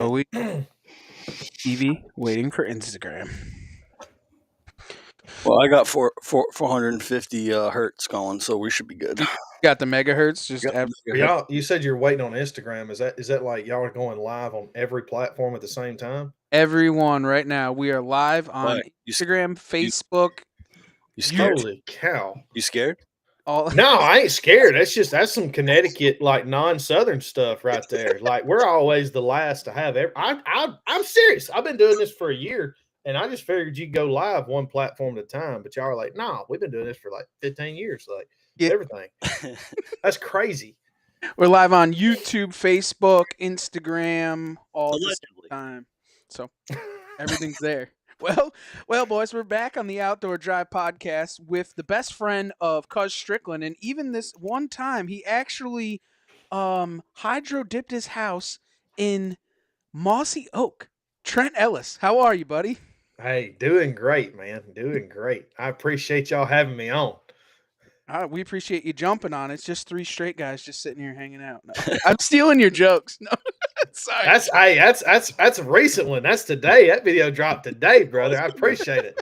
Joey TV waiting for Instagram. Well, I got 450 hertz going, so we should be good. You got the megahertz. Just Yep. Y'all, you said you're waiting on Instagram. Is that like y'all are going live on every platform at the same time? everyone right now. We are live on Right. Instagram, you- Facebook, You scared? Holy cow! You scared? all. No, I ain't scared. That's some Connecticut like non-Southern stuff right there. Like we're always the last to have. I'm serious. I've been doing this for a year, and I just figured you'd go live one platform at a time. But y'all are like, no, we've been doing this for like 15 years. Like Yeah. everything. That's crazy. We're live on YouTube, Facebook, Instagram, all at the same Allegedly. time. So everything's there. Well, boys, we're back on the Outdoor Drive podcast with the best friend of Cuz Strickland, and even this one time he actually hydro dipped his house in mossy oak. Trent Ellis, how are you, buddy? Hey, doing great, man. Doing great. I appreciate y'all having me on. We appreciate you jumping on. It's just three straight guys just sitting here hanging out. No, I'm stealing your jokes. No, sorry. That's a recent one. That's today. That video dropped today, brother. I appreciate it.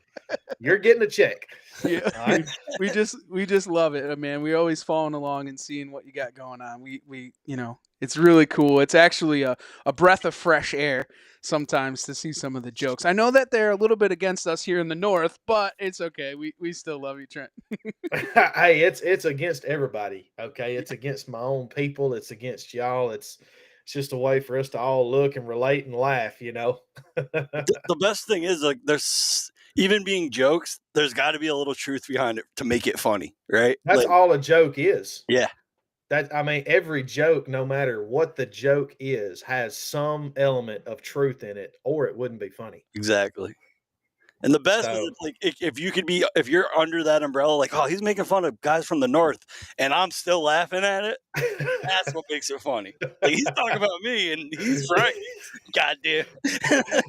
You're getting a check. Yeah, All right. we just love it, man. We always following along and seeing what you got going on. We it's really cool. It's actually a breath of fresh air sometimes to see some of the jokes. I know that they're a little bit against us here in the north, but it's okay. We still love you, Trent. Hey, it's against everybody. Okay, it's against my own people. It's against y'all. It's just a way for us to all look and relate and laugh. The best thing is, like, there's even being jokes, there's got to be a little truth behind it to make it funny, right? That's Like, all a joke is. yeah. Every joke, no matter what the joke is, has some element of truth in it, or it wouldn't be funny. Exactly. And the best is, So- like, if you're under that umbrella, like, oh, he's making fun of guys from the north, and I'm still laughing at it. That's what makes it funny. Like, he's talking about me, and he's right. Goddamn.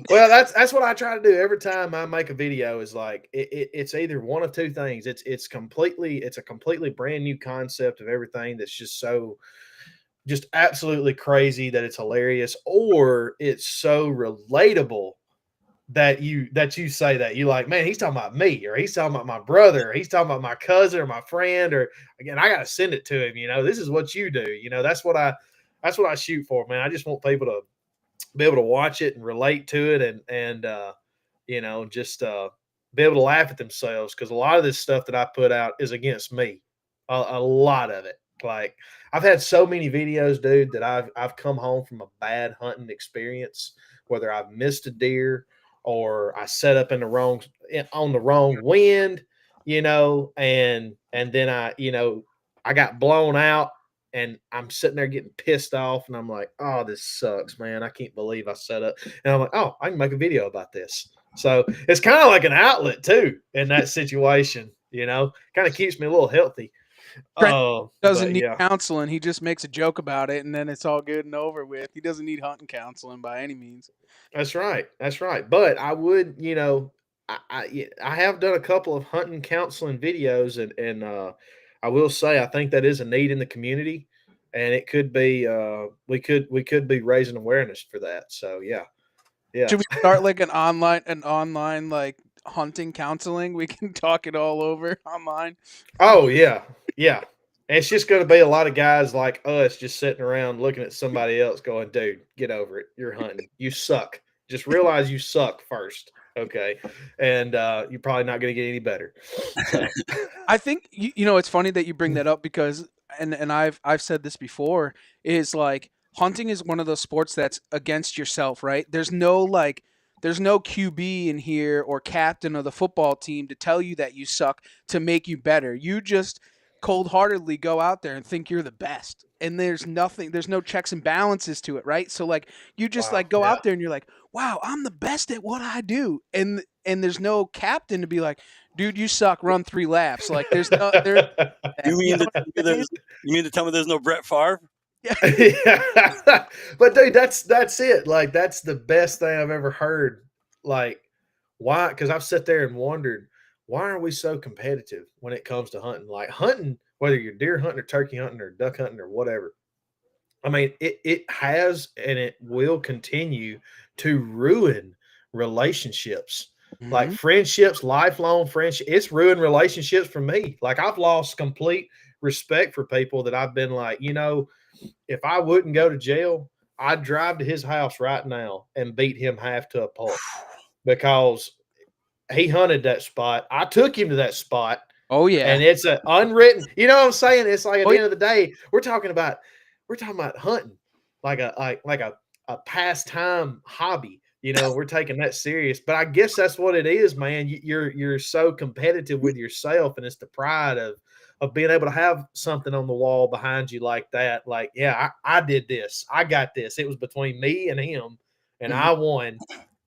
Well, that's what I try to do every time I make a video. Is like it's either one of two things. It's a completely brand new concept of everything that's just absolutely crazy that it's hilarious, or it's so relatable that you say that you like, man, he's talking about me, or he's talking about my brother, or he's talking about my cousin or my friend, or again, I got to send it to him. This is what you do. That's what I shoot for, man. I just want people to be able to watch it and relate to it, and just be able to laugh at themselves, because a lot of this stuff that I put out is against me. A lot of it. Like, I've had so many videos, dude, that I've come home from a bad hunting experience, whether I've missed a deer or I set up on the wrong wind, and then I got blown out, and I'm sitting there getting pissed off, and I'm like, oh, this sucks, man. I can't believe I set up. And I'm like, oh, I can make a video about this. So it's kind of like an outlet too in that situation, kind of keeps me a little healthy. Doesn't need counseling. He just makes a joke about it, and then it's all good and over with. He doesn't need hunting counseling by any means. That's right. But I would, I have done a couple of hunting counseling videos, and I will say I think that is a need in the community, and it could be we could be raising awareness for that. So yeah. Should we start like an online like hunting counseling? We can talk it all over online. Oh yeah. And it's just going to be a lot of guys like us just sitting around looking at somebody else going, dude, get over it. You're hunting. You suck. Just realize you suck first. Okay. And you're probably not going to get any better. So. I think, it's funny that you bring that up, because, and I've said this before, is like hunting is one of those sports that's against yourself, right? There's no QB in here or captain of the football team to tell you that you suck to make you better. You just cold-heartedly go out there and think you're the best, and there's no checks and balances to it, right? So like you just go out there and you're like, wow, I'm the best at what I do, and there's no captain to be like, dude, you suck, run 3 laps. Like there's no there. You mean to tell me there's no Brett Favre? Yeah. But dude, that's it. Like, that's the best thing I've ever heard. Like, why? Because I've sat there and wondered, why are we so competitive when it comes to hunting? Like hunting, whether you're deer hunting or turkey hunting or duck hunting or whatever, I mean, it has and it will continue to ruin relationships. Like Mm-hmm. friendships, lifelong friendship. It's ruined relationships for me. Like I've lost complete respect for people that I've been like, if I wouldn't go to jail, I'd drive to his house right now and beat him half to a pulp because he hunted that spot. I took him to that spot, Oh yeah. and it's an unwritten. You know what I'm saying? It's like at Oh the yeah. end of the day, we're talking about hunting, like a pastime hobby. We're taking that serious. But I guess that's what it is, man. You're so competitive with yourself, and it's the pride of being able to have something on the wall behind you like that. Like, yeah, I did this. I got this. It was between me and him, and Mhm. I won.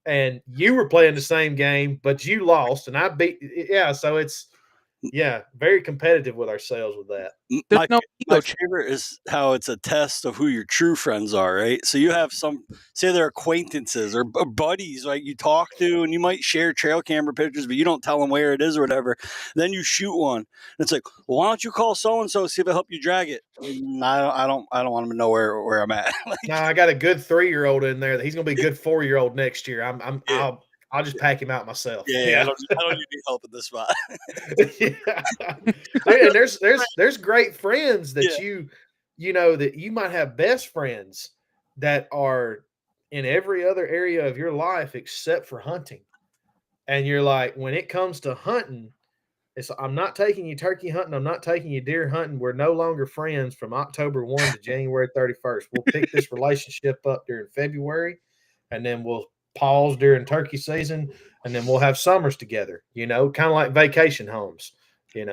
And you were playing the same game, but you lost, and I beat. Yeah, so it's very competitive with ourselves with that. There's My no my ego trip. favorite is how it's a test of who your true friends are, right? So you have some, say they're acquaintances or buddies, right? You talk to, and you might share trail camera pictures, but you don't tell them where it is or whatever. Then you shoot one, and it's like, well, why don't you call so and so, see if I help you drag it? I don't want them to know where I'm at. Like, No, I got a good 3-year-old in there. That he's going to be a good 4-year-old next year. yeah, I'll just pack him out myself. yeah, Yeah. I don't need any help at this spot. Yeah. And there's great friends that Yeah, that you might have best friends that are in every other area of your life except for hunting. And you're like, when it comes to hunting, I'm not taking you turkey hunting. I'm not taking you deer hunting. We're no longer friends from October 1 to January 31st. We'll pick this relationship up during February, and then we'll pause during turkey season, and then we'll have summers together, kind of like vacation homes. You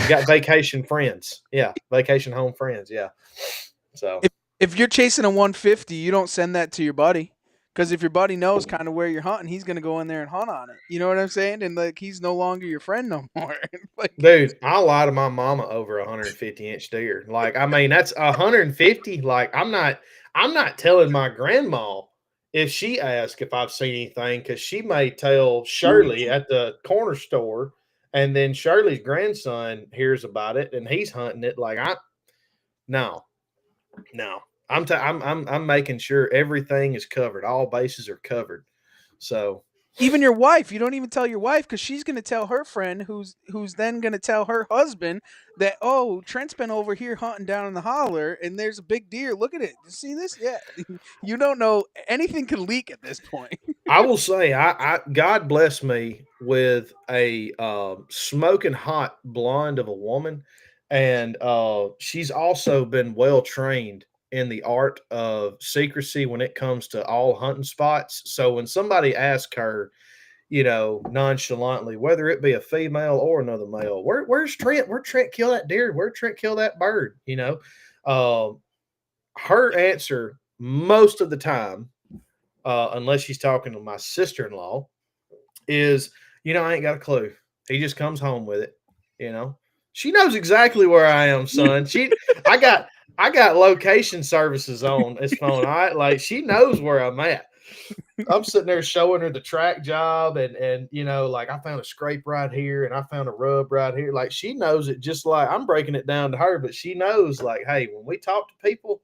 got vacation friends. Yeah. Vacation home friends. Yeah. So, If you're chasing a 150, you don't send that to your buddy. Because if your buddy knows kind of where you're hunting, he's gonna go in there and hunt on it. You know what I'm saying? And like he's no longer your friend no more. Like dude, I'll lie to my mama over a 150-inch deer. Like, I mean, that's 150. Like, I'm not telling my grandma if she asks if I've seen anything, because she may tell Shirley at the corner store, and then Shirley's grandson hears about it and he's hunting it. Like, no, no. I'm making sure everything is covered. All bases are covered. So even your wife, you don't even tell your wife because she's gonna tell her friend, who's then gonna tell her husband that, oh, Trent's been over here hunting down in the holler and there's a big deer. Look at it. You see this? Yeah. You don't know anything can leak at this point. I will say, God bless me with a smoking hot blonde of a woman, and she's also been well trained in the art of secrecy when it comes to all hunting spots. So when somebody asks her, nonchalantly, whether it be a female or another male, where's Trent? Where'd Trent kill that deer? Where'd Trent kill that bird? Uh, her answer most of the time, unless she's talking to my sister-in-law, is, I ain't got a clue. He just comes home with it. She knows exactly where I am, son. I got location services on this phone. All right, like she knows where I'm at. I'm sitting there showing her the track job, and like I found a scrape right here, and I found a rub right here. Like she knows it, just like I'm breaking it down to her. But she knows, like, hey, when we talk to people,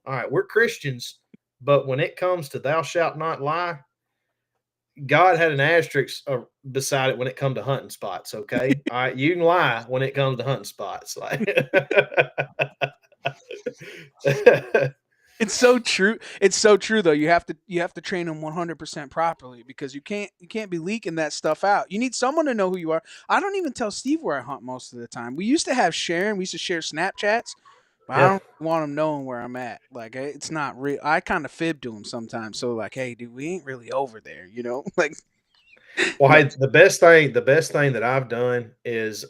all right, we're Christians, but when it comes to thou shalt not lie, God had an asterisk beside it when it comes to hunting spots. Okay, all right, you can lie when it comes to hunting spots. Like, It's so true. It's so true though. You have to train them 100% properly because you can't be leaking that stuff out. You need someone to know who you are. I don't even tell Steve where I hunt most of the time. We used to have sharing. We used to share Snapchats, but I yeah. don't want him knowing where I'm at. Like it's not real. I kind of fib to him sometimes. So like, hey, dude, we ain't really over there. Like Well, no. hey, the best thing that I've done is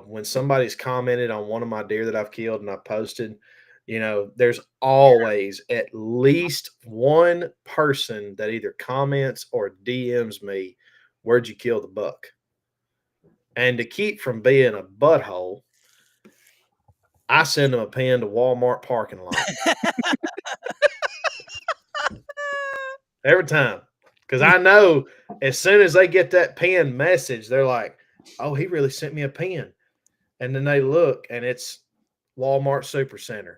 when somebody's commented on one of my deer that I've killed and I posted, there's always at least one person that either comments or DMs me, "Where'd you kill the buck?" And to keep from being a butthole, I send them a pin to Walmart parking lot every time, because I know as soon as they get that pin message, they're like, "Oh, he really sent me a pin." And then they look and it's Walmart Supercenter.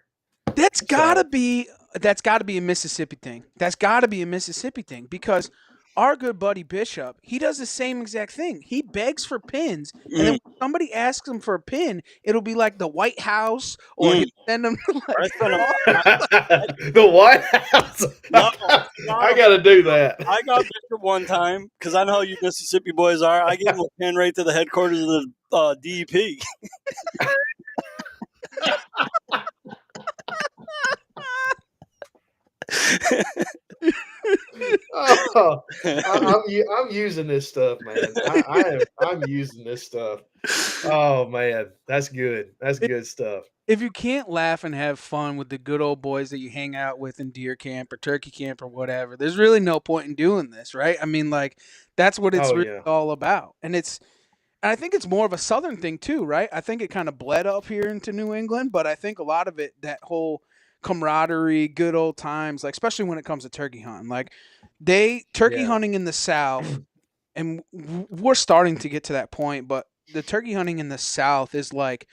That's gotta So be that's gotta be a Mississippi thing. That's gotta be a Mississippi thing because our good buddy Bishop, he does the same exact thing. He begs for pins, and then Mm, when somebody asks him for a pin, it'll be like the White House, or mm. he'll send them to I like spent a, the White House. no, I got to do that. I got Bishop one time because I know how you Mississippi boys are. I gave him a pin right to the headquarters of the DEP. Oh, I'm using this stuff, man. I'm using this stuff. Oh man, that's good. That's good stuff. if you can't laugh and have fun with the good old boys that you hang out with in deer camp or turkey camp or whatever, there's really no point in doing this, right? I mean, like that's what it's Oh really yeah, all about, and I think it's more of a southern thing too, right? I think it kind of bled up here into New England, but I think a lot of it, that whole camaraderie, good old times, like especially when it comes to turkey hunting, like they turkey yeah, hunting in the South, and we're starting to get to that point, but the turkey hunting in the South is like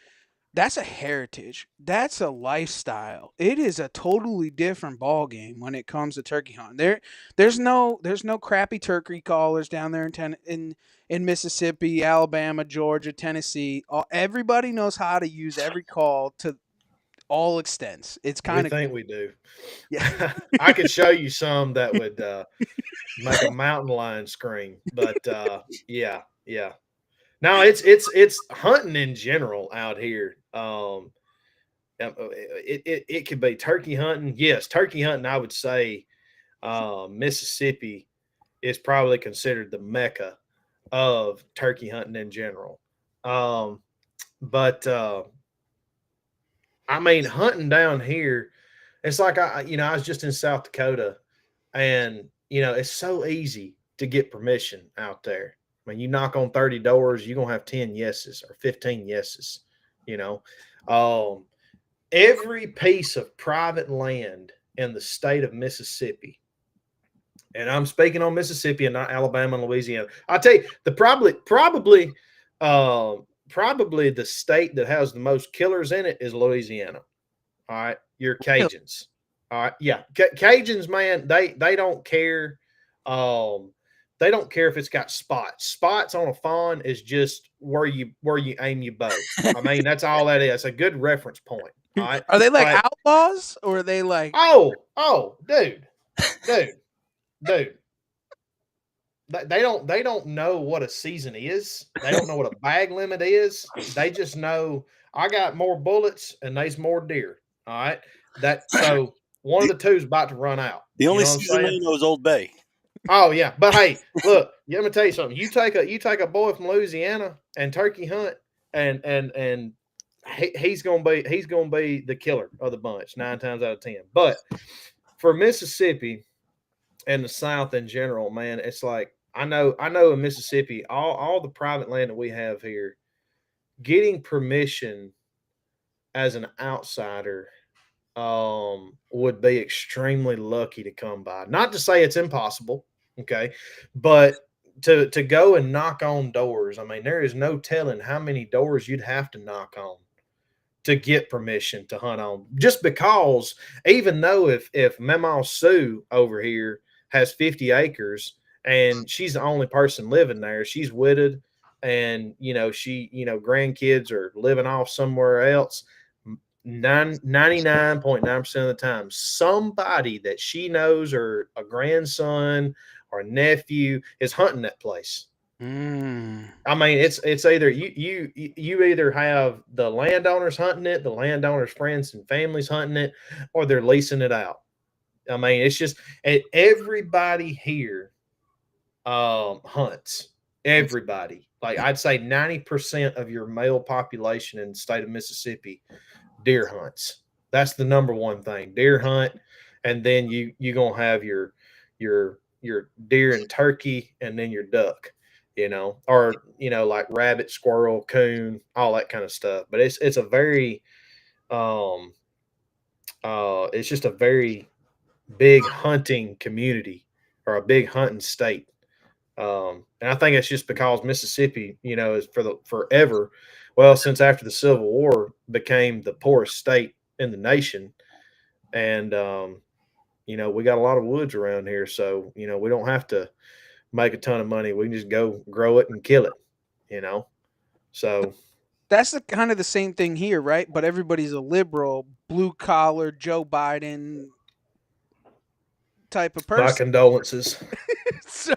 that's a heritage. That's a lifestyle. It is a totally different ball game when it comes to turkey hunting. There's no crappy turkey callers down there in Mississippi, Alabama, Georgia, Tennessee. Everybody knows how to use every call to all extents. It's we kind of think we do. yeah. I could show you some that would make a mountain lion scream, but yeah, yeah. No, it's hunting in general out here. It could be turkey hunting. Yes, turkey hunting. I would say Mississippi is probably considered the mecca of turkey hunting in general. But I mean, hunting down here, it's like I was just in South Dakota, and it's so easy to get permission out there. I mean, you knock on 30 doors, you're gonna have 10 yeses or 15 yeses. You know, um, every piece of private land in the state of Mississippi, and I'm speaking on Mississippi and not Alabama and Louisiana. I tell you, probably the state that has the most killers in it is Louisiana. All right, your Cajuns. All right, yeah, Cajuns, man, they don't care. Um, they don't care if it's got spots. Spots on a fawn is just where you aim your bow. I mean, that's all that is. It's a good reference point. All right, Are they like but outlaws or are they like dude, dude, dude. They don't know what a season is. They don't know what a bag limit is. They just know I got more bullets and there's more deer. All right. So one of the, the two is about to run out. the You only know what I'm season saying? they know is Old Bay. Oh yeah. But hey, look, let me tell you something. You take a boy from Louisiana and turkey hunt and he's gonna be the killer of the bunch 9 times out of 10. But for Mississippi and the South in general, man, it's like I know in Mississippi, all the private land that we have here, getting permission as an outsider would be extremely lucky to come by. Not to say it's impossible, okay, but to go and knock on doors. I mean, there is no telling how many doors you'd have to knock on to get permission to hunt on. Just because, even though if Mama Sue over here has 50 acres and she's the only person living there, she's widowed, and grandkids are living off somewhere else. 99.9% of the time, somebody that she knows, or a grandson or nephew, is hunting that place. mm. I mean, it's either you either have the landowners hunting it, the landowners' friends and families hunting it, or they're leasing it out. I mean, it's just everybody here hunts. Everybody, like I'd say, 90% of your male population in the state of Mississippi deer hunts. That's the number one thing. Deer hunt, and then you gonna have your deer and turkey, and then your duck, or like rabbit, squirrel, coon, all that kind of stuff. But it's a very um it's just a very big hunting community, or a big hunting state. And I think it's just because Mississippi, is since after the Civil War became the poorest state in the nation. and we got a lot of woods around here, so we don't have to make a ton of money. We can just go grow it and kill it. You know, so That's the kind of the same thing here, right? But everybody's a liberal, blue collar, Joe Biden type of my person. condolences. So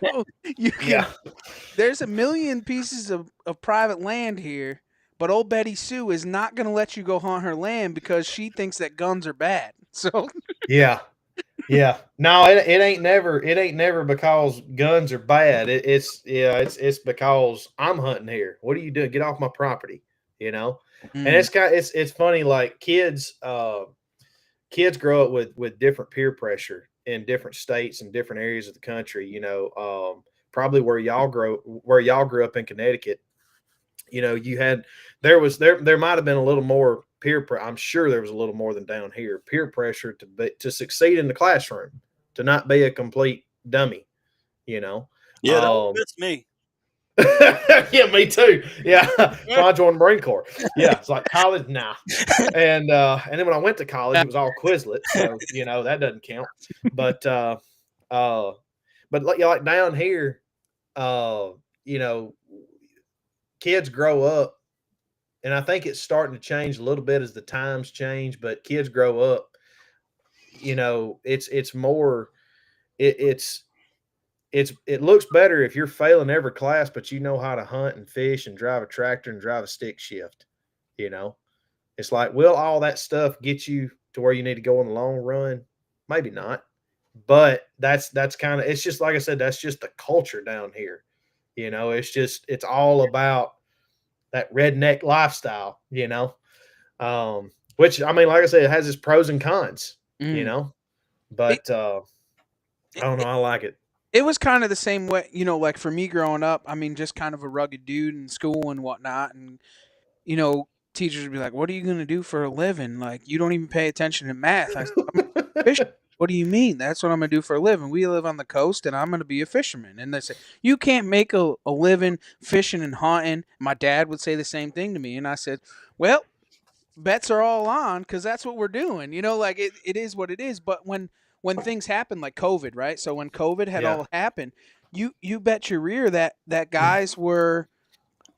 you Yeah, can there's a million pieces of private land here, but old Betty Sue is not going to let you go hunt her land because she thinks that guns are bad. So yeah. Yeah, no, it ain't never because guns are bad. It's because I'm hunting here. What are you doing? Get off my property, you know. And mm, it's funny. Like kids grow up with different peer pressure in different states and different areas of the country. Probably where y'all grew up in Connecticut. You had there might have been a little more I'm sure there was a little more than down here peer pressure to succeed in the classroom, to not be a complete dummy. you know Yeah, that um fits me. yeah, me too. Yeah. So I joined the Marine Corps. Yeah, it's like college, nah. And then when I went to college, it was all Quizlet, so that doesn't count. But uh but like down here, uh you know kids grow up, and I think it's starting to change a little bit as the times change. But kids grow up, it's more, it, it's it looks better if you're failing every class, but you know how to hunt and fish and drive a tractor and drive a stick shift. You know, it's like, will all that stuff get you to where you need to go in the long run? Maybe not, but that's kind of, it's just like I said, that's just the culture down here. It's all about that redneck lifestyle. Which, I mean, like I said, it has its pros and cons. You mm. know, it, but I don't know. it I like it. it was kind of the same way, like for me growing up. I mean, just kind of a rugged dude in school and whatnot, and teachers would be like, "What are you going to do for a living? Like, you don't even pay attention to math." I said, "I'm a fisherman." What do you mean? That's what I'm going to do for a living. We live on the coast, and I'm going to be a fisherman. And they say, "You can't make a living fishing and hunting." My dad would say the same thing to me, and I said, "Well, bets are all on because that's what we're doing." Like it is what it is. But when things happen like COVID, right? So when COVID had Yeah. all happened, you bet your rear that guys were,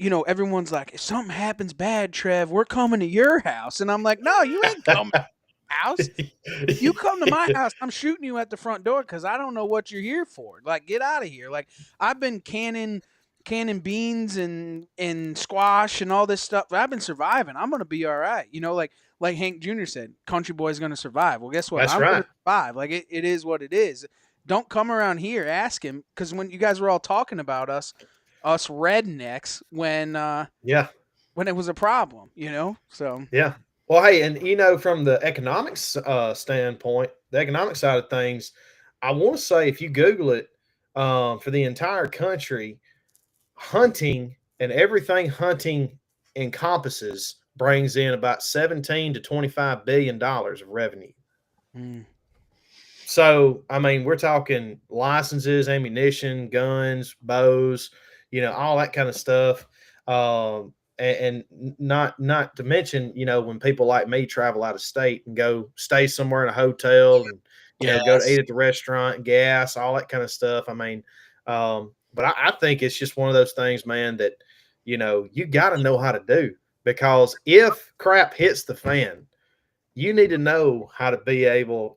everyone's like, if something happens bad, Trev, we're coming to your house. And I'm like, no, you ain't coming to my house. You come to my house, I'm shooting you at the front door because I don't know what you're here for. Like, get out of here. Like, I've been canning beans and squash and all this stuff. I've been surviving. I'm gonna be all right. Like Hank Jr. said, country boy's gonna survive. Well, guess what? That's I'm gonna right. survive. Like it is what it is. Don't come around here. Ask him, because when you guys were all talking about us rednecks Yeah. when it was a problem. So Yeah. Well, hey, and from the economics standpoint, the economic side of things, I want to say if you Google it, for the entire country, hunting and everything hunting encompasses brings in about 17 to 25 billion dollars of revenue. mm, So, I mean, we're talking licenses, ammunition, guns, bows, all that kind of stuff. And not to mention, when people like me travel out of state and go stay somewhere in a hotel and, go to eat Yes. at the restaurant, gas, all that kind of stuff. I mean, but I think it's just one of those things, man, that, you got to know how to do, because if crap hits the fan, you need to be able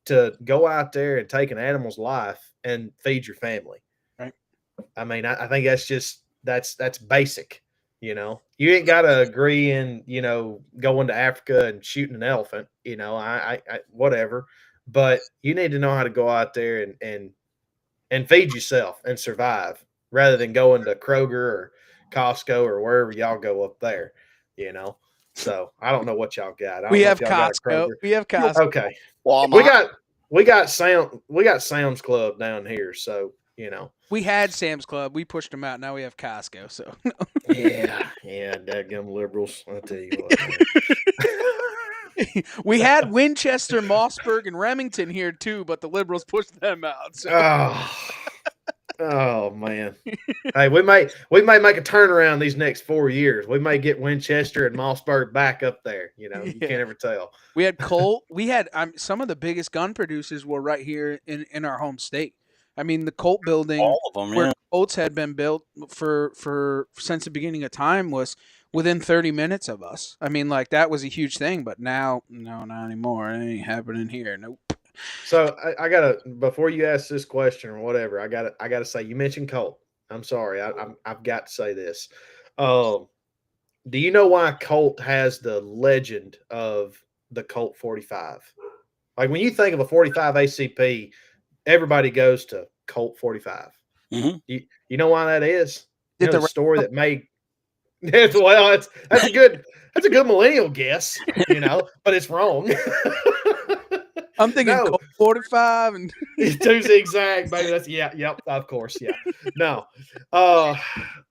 to go out there and take an animal's life and feed your family. right. I mean, I think that's basic. You ain't got to agree in, going to Africa and shooting an elephant, I whatever, but you need to know how to go out there and feed yourself and survive, rather than going to Kroger or Costco or wherever y'all go up there, you know. So I don't know what y'all got. I We don't know if have y'all got a Costco. Kroger. We have Costco. Okay. We Walmart. got we got Sam's Club down here, so We had Sam's Club. We pushed them out. Now we have Costco. So yeah, dadgum liberals. I tell you what, man. we had Winchester, Mossburg, and Remington here too, but the liberals pushed them out. So Oh, Oh man. Hey, we may make a turnaround these next 4 years. We may get Winchester and Mossberg back up there. You Yeah. can't ever tell. We had Colt. We had some of the biggest gun producers were right here in our home state. I mean, the Colt building All of them, where yeah. Colts had been built for since the beginning of time was within 30 minutes of us. I mean, like that was a huge thing, but now, no, not anymore. It ain't happening here. Nope. So I gotta, before you ask this question or whatever, I gotta say, you mentioned Colt. I'm sorry, I've got to say this. Um, do you know why Colt has the legend of the Colt 45? Like when you think of a 45 ACP, everybody goes to Colt 45. Hmm. You know why that is? You Did know the the story that made well, that's a good millennial guess, but it's wrong. I'm thinking No, Colt 45 and it's too zigzag, baby. That's yep, of course, yeah. No, uh,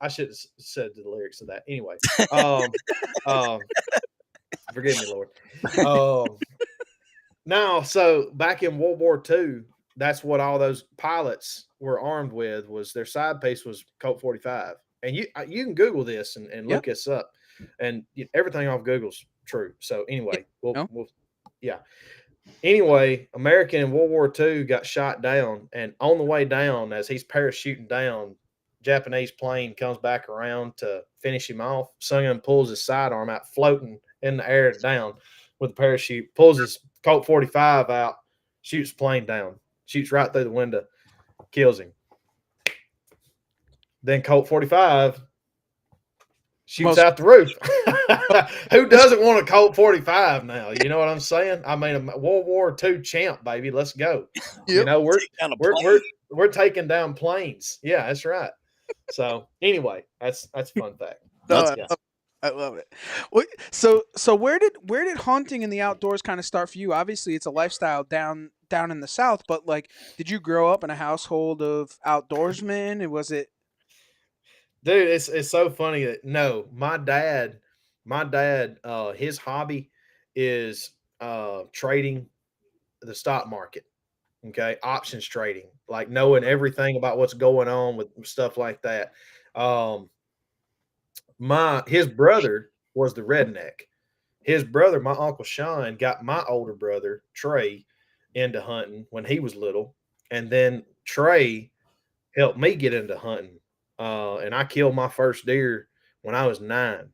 I should have said the lyrics of that anyway. Um, um, forgive me, Lord. Um, now, so back in World War II, that's what all those pilots were armed with. Was their side piece was Colt 45, and you can Google this and yeah, look this up, and everything off Google's true. So yeah, anyway, no. we'll yeah. Anyway, American in World War II got shot down, and on the way down, as he's parachuting down, Japanese plane comes back around to finish him off. Someone pulls his sidearm out, floating in the air down with the parachute, pulls his Colt 45 out, shoots the plane down, shoots right through the window, kills him. Then Colt 45 shoots Most out the roof. Who doesn't want a Colt 45 now? You know what I'm saying? I mean, a World War II champ, baby. Let's go. Yep. We're Take down a we're plane. we're we're taking down planes. Yeah, that's right. So anyway, that's a fun fact. No, That's Yeah. I love it. So where did hunting in the outdoors kind of start for you? Obviously, it's a lifestyle down in the South, but like, did you grow up in a household of outdoorsmen? Was it? Dude, it's so funny that no, my dad, his hobby is trading the stock market. Okay, options trading, like knowing everything about what's going on with stuff like that. Um, my his brother was the redneck. His brother, my uncle Sean, got my older brother Trey into hunting when he was little, and then Trey helped me get into hunting. And I killed my first deer when I was 9.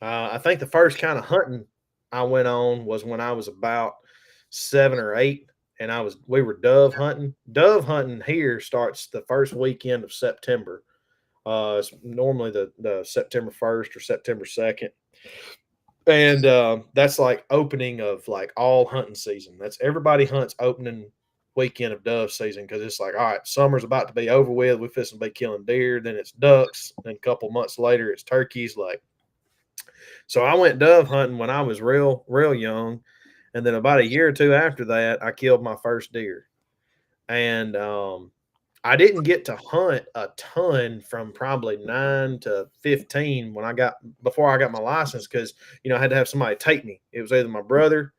I think the first kind of hunting I went on was when I was about 7 or 8, and we were dove hunting. Dove hunting here starts the first weekend of September. It's normally the September 1st or September 2nd, and that's like opening of like all hunting season. That's everybody hunts opening weekend of dove season because it's like, all right, summer's about to be over with. We're fixing to be killing deer. Then it's ducks. Then a couple months later, it's turkeys. Like, so I went dove hunting when I was real young, and then about a year or two after that, I killed my first deer. And I didn't get to hunt a ton from probably 9 to 15 before I got my license because I had to have somebody take me. It was either my brother.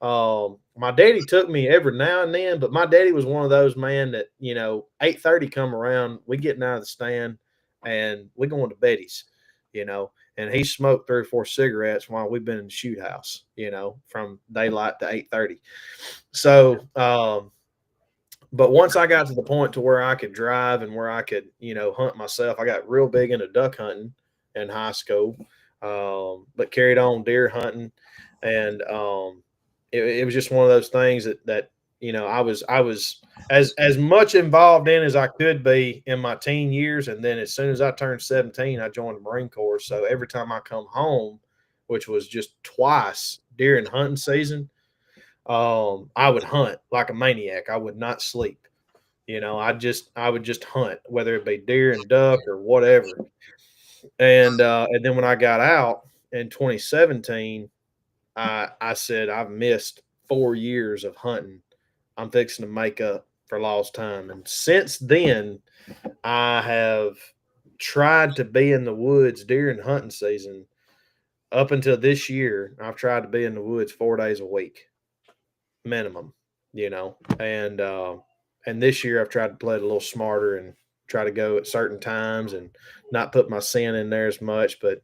My daddy took me every now and then, but my daddy was one of those man that 8:30 come around, we getting out of the stand and we going to Betty's, and he smoked 3 or 4 cigarettes while we've been in the shoot house, from daylight to 8:30. So but once I got to the point to where I could drive and where I could, hunt myself, I got real big into duck hunting in high school, but carried on deer hunting, and it was just one of those things that I was as much involved in as I could be in my teen years, and then as soon as I turned 17, I joined the Marine Corps. So every time I come home, which was just twice during hunting season, I would hunt like a maniac. I would not sleep. I would just hunt, whether it be deer and duck or whatever. And then when I got out in 2017, I said I've missed 4 years of hunting. I'm fixing to make up for lost time. And since then, I have tried to be in the woods during hunting season. Up until this year, I've tried to be in the woods 4 days a week minimum, and this year I've tried to play it a little smarter and try to go at certain times and not put my sin in there as much. But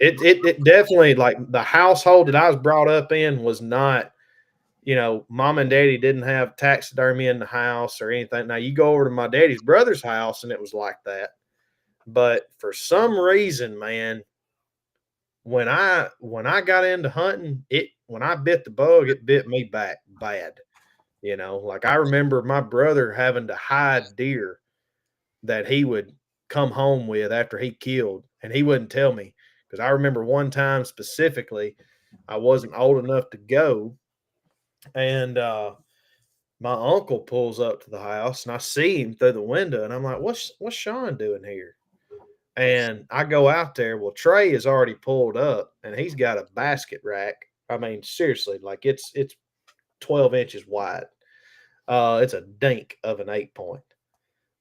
it definitely, like, the household that I was brought up in was not, mom and daddy didn't have taxidermy in the house or anything. Now you go over to my daddy's brother's house and it was like that. But for some reason, man, when I got into hunting, when I bit the bug, it bit me back bad. Like, I remember my brother having to hide deer that he would come home with after he killed, and he wouldn't tell me, because I remember one time specifically, I wasn't old enough to go, and my uncle pulls up to the house, and I see him through the window, and I'm like, "What's Sean doing here?" And I go out there. Well, Trey is already pulled up, and he's got a basket rack. I mean, seriously, like, it's 12 inches wide. It's a dink of an 8 point.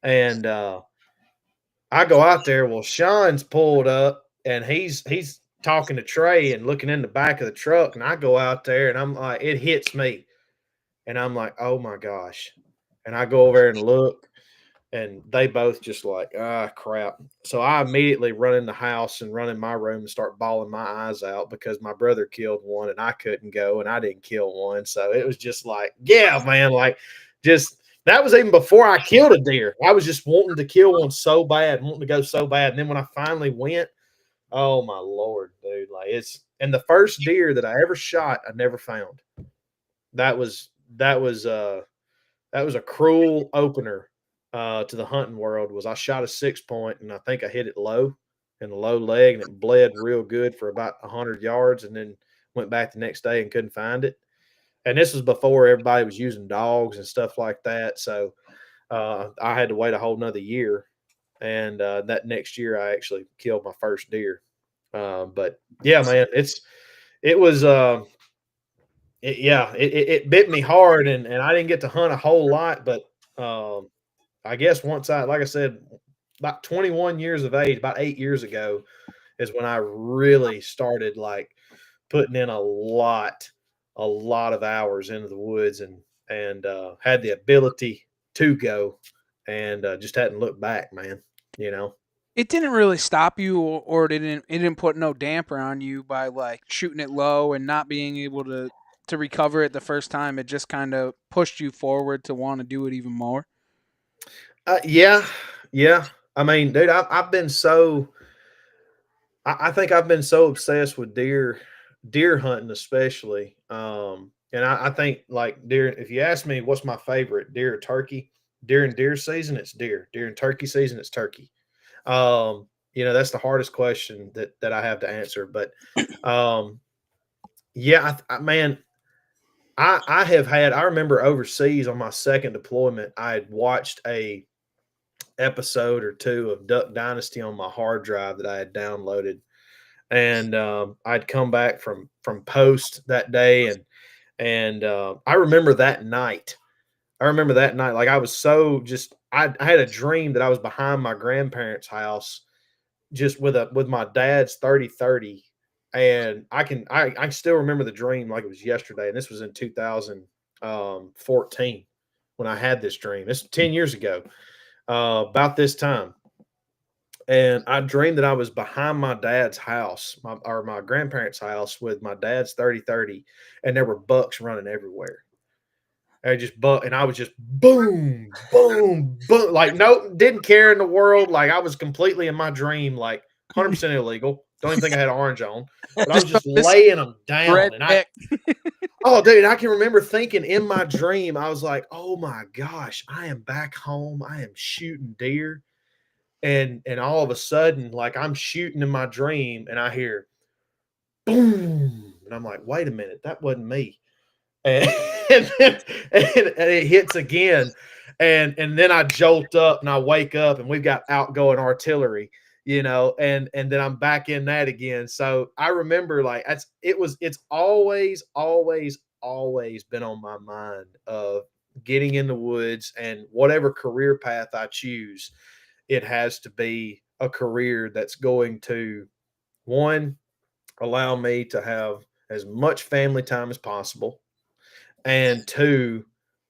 And I go out there. Well, Sean's pulled up, and he's talking to Trey and looking in the back of the truck. And I go out there, and I'm like, it hits me, and I'm like, oh my gosh. And I go over there and look, and they both just like, crap. So I immediately run in the house and run in my room and start bawling my eyes out because my brother killed one and I couldn't go and I didn't kill one. So it was just like, yeah, man, like, just that was even before I killed a deer. I was just wanting to kill one so bad, wanting to go so bad. And then when I finally went, oh my Lord, dude, like, and the first deer that I ever shot, I never found. That was that was uh that was a cruel opener to the hunting world. Was I shot a 6 point and I think I hit it low in the low leg and it bled real good for about 100 yards, and then went back the next day and couldn't find it. And this was before everybody was using dogs and stuff like that. So I had to wait a whole nother year. And that next year I actually killed my first deer. But yeah, man, it was it bit me hard, and I didn't get to hunt a whole lot, but um, I guess once like I said, about 21 years of age, about 8 years ago, is when I really started, like, putting in a lot of hours into the woods, and had the ability to go, and just hadn't looked back, man. You know. It didn't really stop you, or it didn't put no damper on you by like shooting it low and not being able to recover it the first time. It just kind of pushed you forward to want to do it even more. Yeah, yeah. I mean, dude, I've been so. I think I've been so obsessed with deer hunting, especially. And I think, like, deer. If you ask me, what's my favorite, deer or turkey? Deer in deer season, it's deer. Deer in turkey season, it's turkey. That's the hardest question that I have to answer. But um, yeah, man, I have had. I remember overseas on my second deployment, I had watched a episode or two of Duck Dynasty on my hard drive that I had downloaded, and I'd come back from post that day, and I remember that night. I remember that night, like, I was so just. I had a dream that I was behind my grandparents' house, just with my dad's 30-30, and I still remember the dream like it was yesterday, and this was in 2014 when I had this dream. It's 10 years ago, about this time. And I dreamed that I was behind my dad's house, my grandparents' house, with my dad's 30-30, and there were bucks running everywhere. And I was just boom, boom, boom. Like, no, didn't care in the world. Like, I was completely in my dream, like 100% illegal. Don't even think I had orange on, but I was Just from just this laying them red down. And deck. oh, dude, I can remember thinking in my dream, I was like, oh my gosh, I am back home. I am shooting deer. And all of a sudden, like, I'm shooting in my dream and I hear boom. And I'm like, wait a minute, that wasn't me. And, and it hits again. And then I jolt up and I wake up and we've got outgoing artillery, and then I'm back in that again. So I remember, like, it's always, always, always been on my mind of getting in the woods, and whatever career path I choose, it has to be a career that's going to, one, allow me to have as much family time as possible, and two,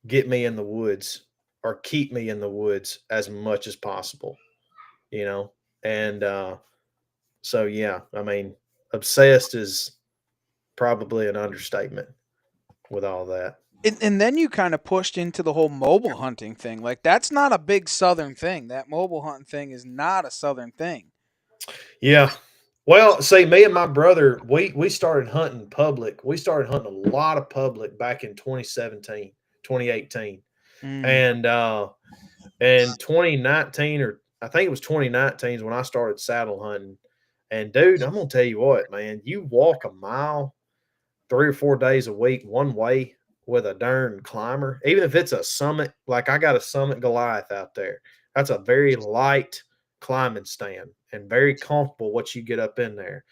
get me in the woods. or keep me in the woods as much as possible, you know? And so, yeah, I mean, obsessed is probably an understatement with all that. And then you kind of pushed into the whole mobile hunting thing. Like that's not a big southern thing. That mobile hunting thing is not a southern thing. Yeah. Well, see, me and my brother, we started hunting public. We started hunting a lot of public back in 2017, 2018. Mm. And 2019, or I think it was 2019 is when I started saddle hunting. And dude, I'm gonna tell you what, man, you walk a mile 3 or 4 days a week one way with a darn climber, even if it's a summit, like I got a Summit Goliath out there. That's a very light climbing stand and very comfortable what you get up in there.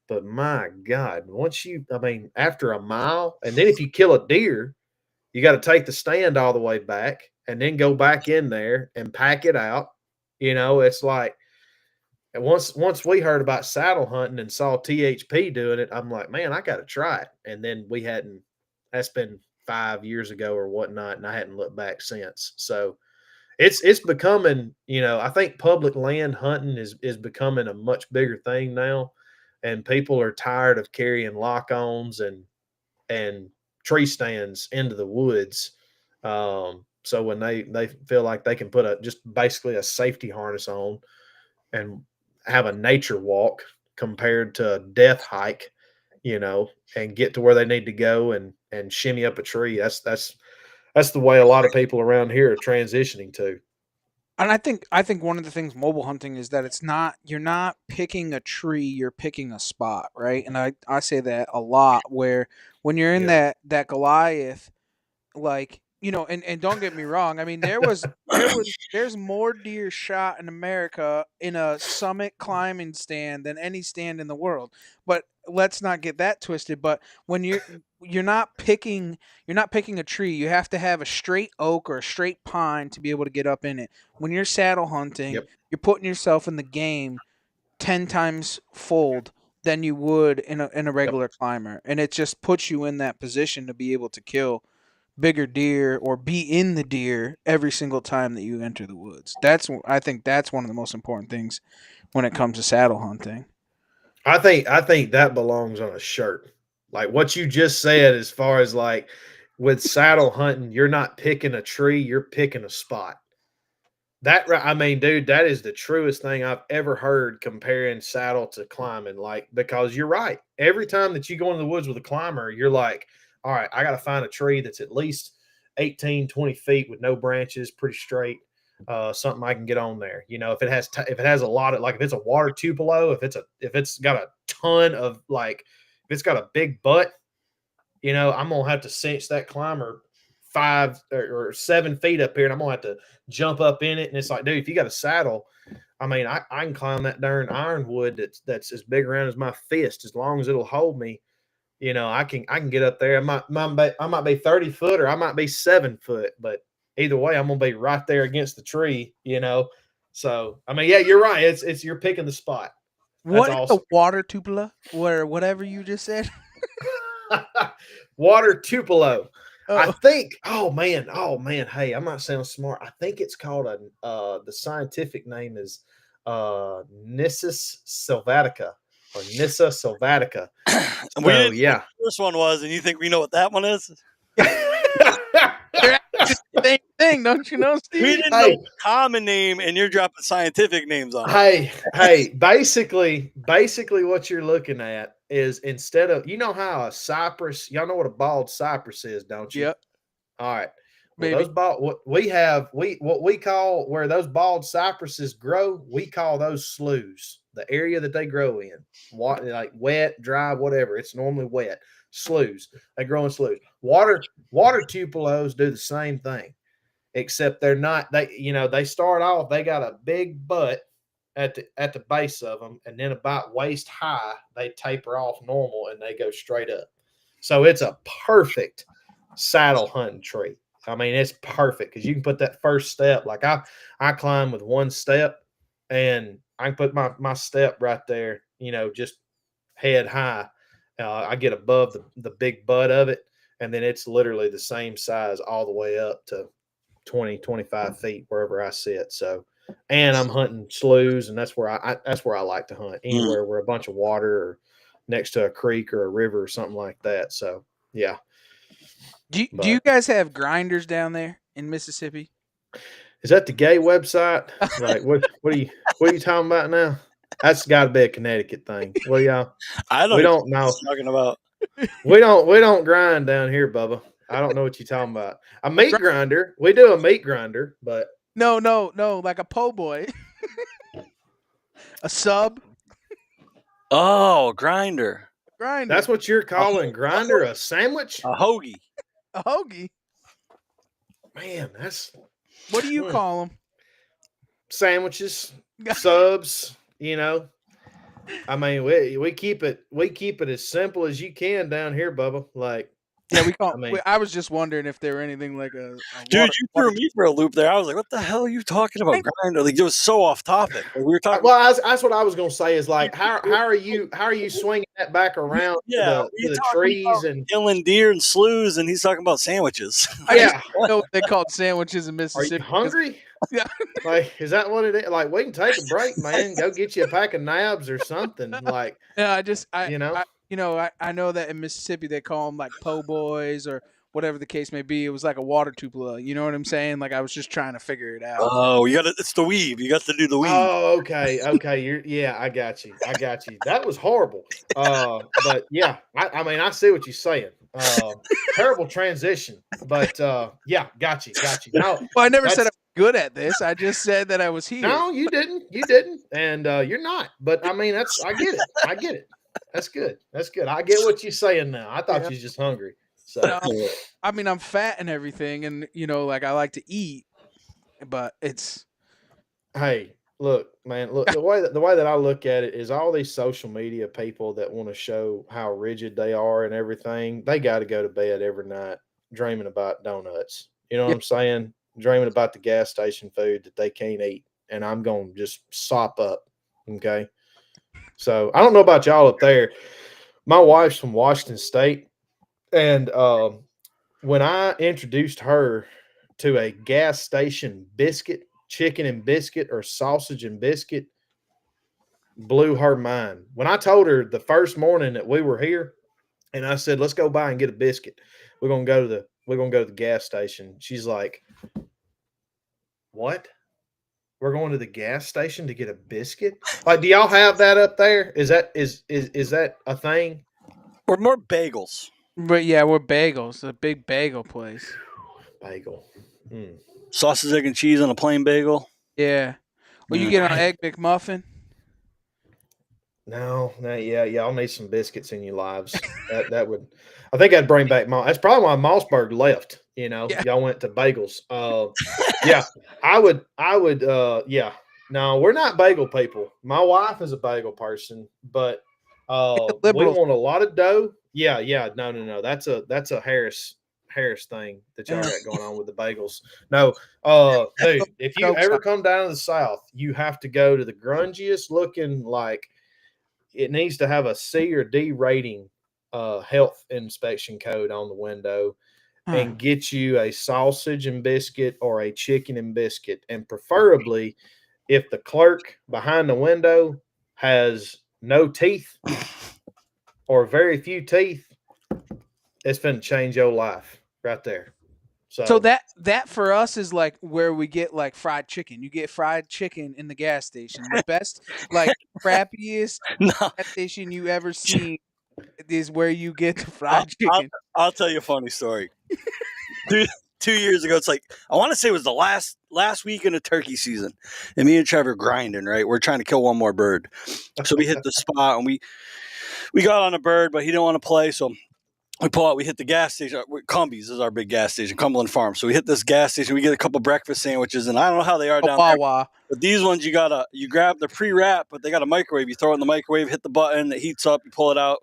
But my God, I mean, after a mile, and then if you kill a deer, you got to take the stand all the way back and then go back in there and pack it out. It's like, and once we heard about saddle hunting and saw THP doing it, I'm like, man, I got to try it. And then we hadn't. That's been 5 years ago or whatnot, and I hadn't looked back since. So it's becoming. I think public land hunting is becoming a much bigger thing now, and people are tired of carrying lock-ons and tree stands into the woods. So when they feel like they can put just basically a safety harness on and have a nature walk compared to a death hike, and get to where they need to go and shimmy up a tree. That's the way a lot of people around here are transitioning to. And I think one of the things mobile hunting is that you're not picking a tree, you're picking a spot, right? And I say that a lot where when you're in Yeah. that Goliath, like, and don't get me wrong, I mean there's more deer shot in America in a summit climbing stand than any stand in the world. But let's not get that twisted. But when you're not picking you're not picking a tree, you have to have a straight oak or a straight pine to be able to get up in it. When you're saddle hunting, Yep. you're putting yourself in the game 10 times fold than you would in a Yep. regular climber, and it just puts you in that position to be able to kill bigger deer or be in the deer every single time that you enter the woods. I think that's one of the most important things when it comes to saddle hunting. I think that belongs on a shirt. Like what you just said, as far as like with saddle hunting, you're not picking a tree, you're picking a spot. I mean, dude, that is the truest thing I've ever heard comparing saddle to climbing. Like, because you're right. Every time that you go into the woods with a climber, you're like, all right, I got to find a tree that's at least 18, 20 feet with no branches, pretty straight. Something I can get on there. If it has a lot of, like, if it's a water tupelo, if it's got a ton of, like, if it's got a big butt, I'm gonna have to cinch that climber 5 or 7 feet up here, and I'm gonna have to jump up in it. And it's like, dude, if you got a saddle, I mean, I can climb that darn ironwood that's as big around as my fist, as long as it'll hold me. I can get up there. I might be 30 foot, or I might be 7 foot, but either way, I'm gonna be right there against the tree. So I mean, yeah, you're right. It's you're picking the spot. That's What is a awesome. water tupela or whatever you just said? Water tupelo. I Oh, think. Oh man. Hey, I'm not sounding smart. I think it's called the scientific name is Nissus sylvatica or Nissa sylvatica. And we So didn't know what yeah. the first one was, and you think we know what that one is? they're actually the same thing, don't you know, We Steve? didn't know Hey, the common name, and you're dropping scientific names on it. hey. Basically, what you're looking at is, instead of, how a cypress. Y'all know what a bald cypress is, don't you? Yep, All right. Well, maybe. those bald what we call, where those bald cypresses grow, we call those sloughs. The area that they grow in, like wet, dry, whatever. It's normally wet. Sloughs. They grow in sloughs. Water tupelos do the same thing, except they're not. They start off. They got a big butt at the base of them, and then about waist high, they taper off normal and they go straight up. So it's a perfect saddle hunting tree. I mean, it's perfect because you can put that first step. Like I climb with one step, and I can put my step right there. Just head high. I get above the big butt of it, and then it's literally the same size all the way up to 20, 25 feet wherever I sit. So, and I'm hunting sloughs, and that's where I like to hunt, anywhere where a bunch of water or next to a creek or a river or something like that. So, yeah. Do But you guys have grinders down there in Mississippi? is that the gay website? Like, what are you talking about now? That's got to be a Connecticut thing. What y'all? I don't We even don't know what know. he's talking about. We don't grind down here, Bubba. I don't know what you're talking about. A meat grinder. We do a meat grinder, but No, like a po' boy, a sub Oh, grinder. grinder, that's what you're calling grinder, a sandwich? A hoagie. a hoagie. Man, that's What do you call them? sandwiches, subs, you know. I mean, we keep it as simple as you can down here, Bubba. Like, Yeah, we call. I mean, I was just wondering if there were anything like a Dude, water. you threw me for a loop there. I was like, what the hell are you talking about? Grinder? Like, it was so off topic. Like, we were talking well, that's what I was going to say. Is like, how are you swinging that back around yeah, to the trees and killing deer and sloughs, and he's talking about sandwiches. I just yeah. know what they called sandwiches in Are Mississippi. you hungry? Yeah. Like, is that what it is? Like, we can take a break, man. Go get you a pack of nabs or something. Like, Yeah, you know. I know that in Mississippi they call them like po' boys or whatever the case may be. It was like a water tupla. You know what I'm saying? Like I was just trying to figure it out. Oh, it's the weave. You got to do the weave. Oh, okay. I got you. That was horrible. But yeah, I mean, I see what you're saying. Terrible transition, but yeah, got you. No, Well, I never said I was good at this. I just said that I was here. no, you didn't, and you're not. But I mean, I get it. That's good. I get what you're saying now. I thought you was just hungry. So, I mean, I'm fat and everything, and like I like to eat, but it's. hey, look, man, look, the way that I look at it is all these social media people that want to show how rigid they are and everything, they got to go to bed every night dreaming about donuts. You know what I'm saying? Dreaming about the gas station food that they can't eat, and I'm going to just sop up. Okay. So I don't know about y'all up there. My wife's from Washington State, and when I introduced her to a gas station biscuit, chicken and biscuit or sausage and biscuit, blew her mind. When I told her the first morning that we were here, and I said, "Let's go by and get a biscuit. We're gonna go to the gas station." She's like, "What? We're going to the gas station to get a biscuit? Like, do y'all have that up there? Is that a thing?" Or more bagels. But yeah, we're bagels. A big bagel place. Bagel. Sausage, egg, and cheese on a plain bagel. Yeah. Well, you get an egg McMuffin. No, yeah, y'all need some biscuits in your lives. That would, I think I'd bring back That's probably why Mossberg left. Y'all went to bagels. Yeah, I would. Yeah, no, we're not bagel people. My wife is a bagel person, but we want a lot of dough. Yeah, no. That's a Harris thing that y'all got going on with the bagels. No, dude, if you ever come down to the South, you have to go to the grungiest looking, like, it needs to have a C or D rating health inspection code on the window, and get you a sausage and biscuit or a chicken and biscuit. And preferably, if the clerk behind the window has no teeth or very few teeth, it's going to change your life right there. So that for us is like where we get like fried chicken. You get fried chicken in the gas station. The best, like crappiest gas station you ever seen is where you get the fried chicken. I'll tell you a funny story. 2 years ago, it's like, I want to say it was the last weekend of turkey season, and me and Trevor grinding, right? We're trying to kill one more bird. So we hit the spot, and we got on a bird, but he didn't want to play, so we pull out, we hit the gas station. Cumbies is our big gas station, Cumberland Farm. So we hit this gas station, we get a couple breakfast sandwiches, and I don't know how they are down there. But these ones, you grab the pre-wrap, but they got a microwave. You throw it in the microwave, hit the button, it heats up, you pull it out.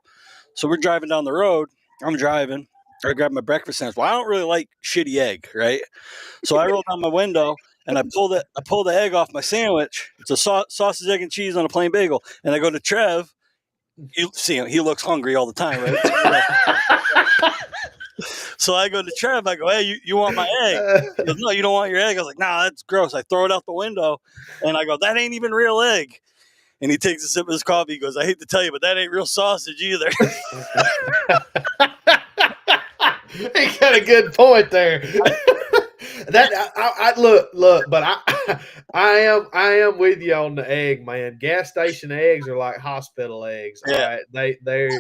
So we're driving down the road. I'm driving. I grab my breakfast sandwich. Well, I don't really like shitty egg, right? So I roll down my window and I pull the egg off my sandwich. It's a sausage, egg, and cheese on a plain bagel. And I go to Trev. You see him; he looks hungry all the time, right? So I go to Trev. I go, hey, you want my egg? He goes, no, you don't want your egg. I was like, nah, that's gross. I throw it out the window, and I go, that ain't even real egg. And he takes a sip of his coffee. He goes, I hate to tell you, but that ain't real sausage either. He got a good point there. That I look, but I am with you on the egg, man. Gas station eggs are like hospital eggs. All Yeah. right, they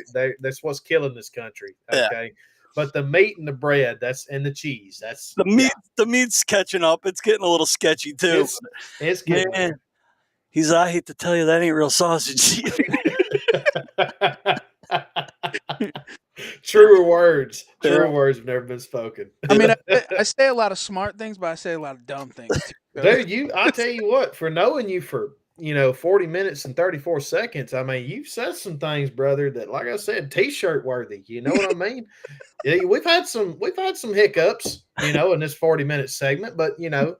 that's what's killing this country. Yeah. Okay, but the meat and the bread, and the cheese, that's The meat's catching up. It's getting a little sketchy too. It's getting Man, he's. I hate to tell you, that ain't real sausage either. Truer words. Yeah. Truer words have never been spoken. I mean, I say a lot of smart things, but I say a lot of dumb things too. Dude, I tell you what, for knowing you for 40 minutes and 34 seconds, I mean, you've said some things, brother, that, like I said, t-shirt worthy. You know what I mean? Yeah, we've had some hiccups, in this 40-minute segment, but you're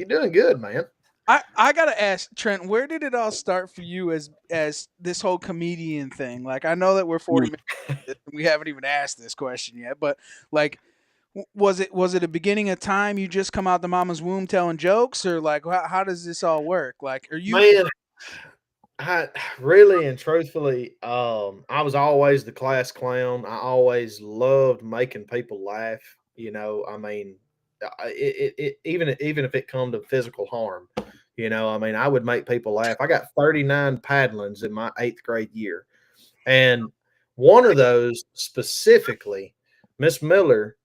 doing good, man. I gotta ask Trent, where did it all start for you as this whole comedian thing? Like, I know that we're 40 minutes, and we haven't even asked this question yet, but like, was it a beginning of time you just come out the mama's womb telling jokes, or like how does this all work? Like, are you Man, I really and truthfully, I was always the class clown. I always loved making people laugh. I mean, even if it come to physical harm, I mean, I would make people laugh. I got 39 paddlings in my 8th grade year, and one of those specifically, Miss Miller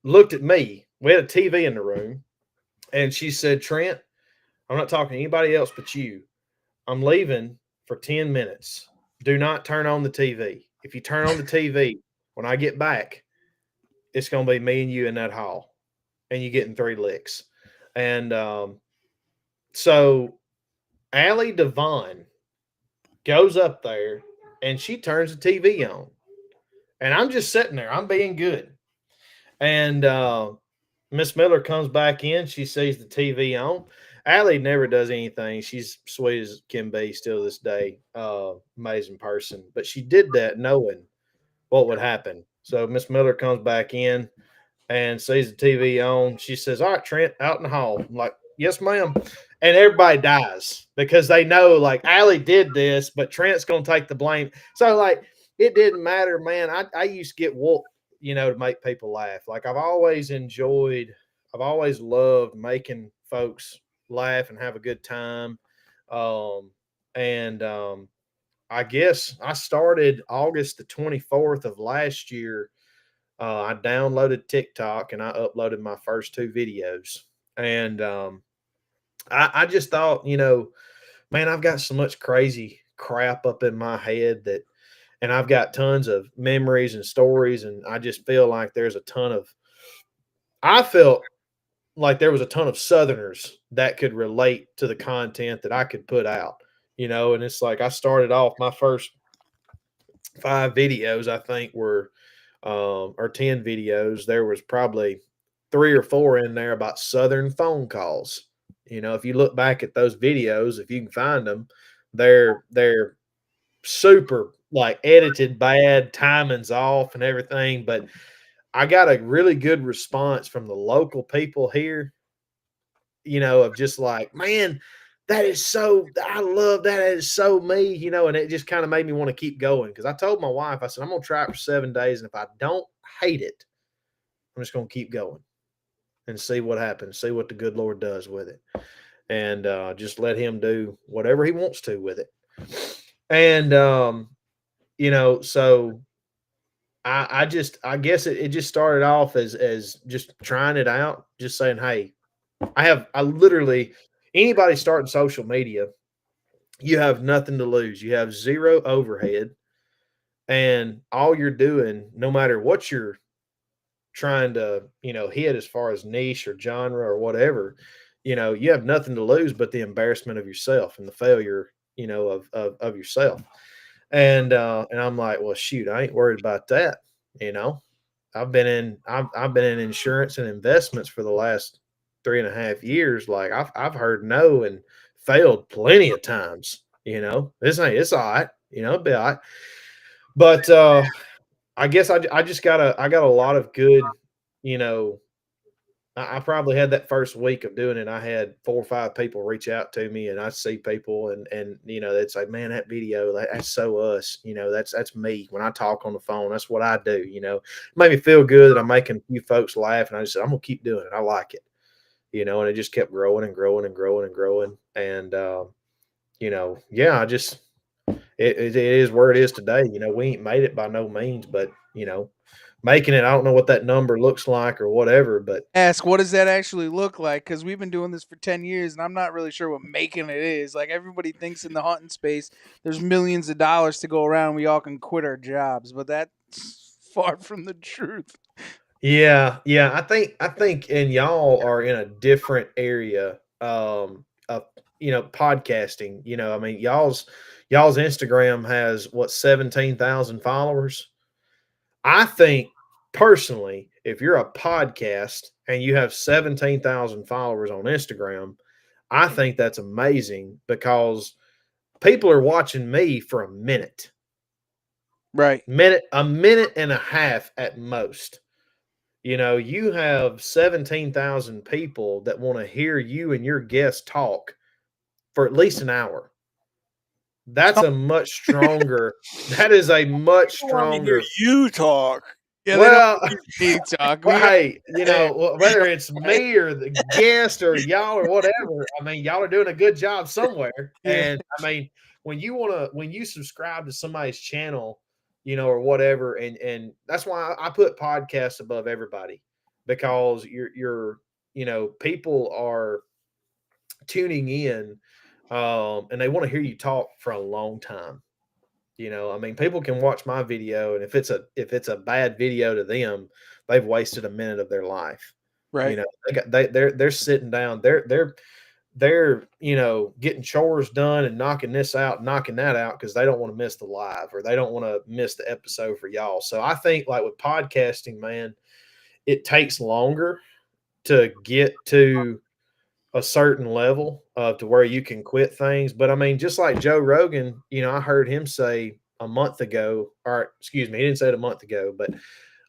looked at me. We had a TV in the room, and she said, "Trent, I'm not talking to anybody else but you. I'm leaving for 10 minutes. Do not turn on the TV. If you turn on the TV, when I get back, it's going to be me and you in that hall, and you getting 3 licks." And so Allie Devon goes up there, and she turns the TV on. And I'm just sitting there. I'm being good. And Miss Miller comes back in. She sees the TV on. Allie never does anything. She's sweet as can be still this day. Amazing person. But she did that knowing what would happen. So Miss Miller comes back in and sees the TV on. She says, "All right, Trent, out in the hall." I'm like, "Yes, ma'am." And everybody dies because they know, like, Allie did this, but Trent's going to take the blame. So, like, it didn't matter, man. I used to get whooped, to make people laugh. Like, I've always loved making folks laugh and have a good time. And I guess I started August the 24th of last year. I downloaded TikTok and I uploaded my first 2 videos. And I just thought, man, I've got so much crazy crap up in my head and I've got tons of memories and stories. And I just feel like I felt like there was a ton of Southerners that could relate to the content that I could put out, and it's like I started off my first 5 videos, I think were, or 10 videos. There was probably 3 or 4 in there about Southern phone calls. If you look back at those videos, if you can find them, they're super like edited bad, timing's off and everything. But I got a really good response from the local people here, of just like, "Man, I love that. That is so me," and it just kind of made me want to keep going. Cause I told my wife, I said, "I'm going to try it for 7 days. And if I don't hate it, I'm just going to keep going and see what happens, see what the good Lord does with it. And just let him do whatever he wants to with it." And, so I guess it just started off as just trying it out, just saying, "Hey, I literally, anybody starting social media, you have nothing to lose. You have zero overhead. And all you're doing, no matter what you're trying to, hit as far as niche or genre or whatever, you have nothing to lose but the embarrassment of yourself and the failure, of yourself." And I'm like, "Well, shoot, I ain't worried about that. You know, I've been in insurance and investments for the last 3.5 years. Like I've heard no and failed plenty of times. It's all right. It'll be all right." But I guess I just I got a lot of good, you know, I probably had that first week of doing it. I had 4 or 5 people reach out to me, and I see people, and they'd say, "Man, that video, that's so us." That's me when I talk on the phone. That's what I do. It made me feel good that I'm making a few folks laugh, and I just said, "I'm gonna keep doing it. I like it." And it just kept growing and growing and growing and growing, and yeah, it is where it is today. We ain't made it by no means, but making it. I don't know what that number looks like or whatever, but Ask, what does that actually look like? Because we've been doing this for 10 years, and I'm not really sure what making it is. Like, everybody thinks in the hunting space, there's millions of dollars to go around. We all can quit our jobs, but that's far from the truth. yeah, yeah. I think, and y'all are in a different area of podcasting. I mean, y'all's Instagram has what 17,000 followers. I think personally, if you're a podcast and you have 17,000 followers on Instagram, I think that's amazing because people are watching me for Right. a minute and a half at most. You have 17,000 people that want to hear you and your guests talk for at least an hour. That's Some, a much stronger, that is a much I want to hear stronger. you talk. yeah, they don't Well, need to talk. well, We got hey, there. whether it's me or the guest or y'all or whatever, I mean, y'all are doing a good job somewhere. Yeah. And I mean, when you subscribe to somebody's channel, or whatever, and that's why I put podcasts above everybody because people are tuning in, and they want to hear you talk for a long time. I mean, people can watch my video, and if it's a bad video to them, they've wasted a minute of their life. Right. They're sitting down, they're getting chores done and knocking this out, knocking that out because they don't want to miss the live or they don't want to miss the episode for y'all. So I think like with podcasting, man, it takes longer to get to a certain level to where you can quit things. But I mean, just like Joe Rogan, I heard him say a month ago, or excuse me, he didn't say it a month ago, but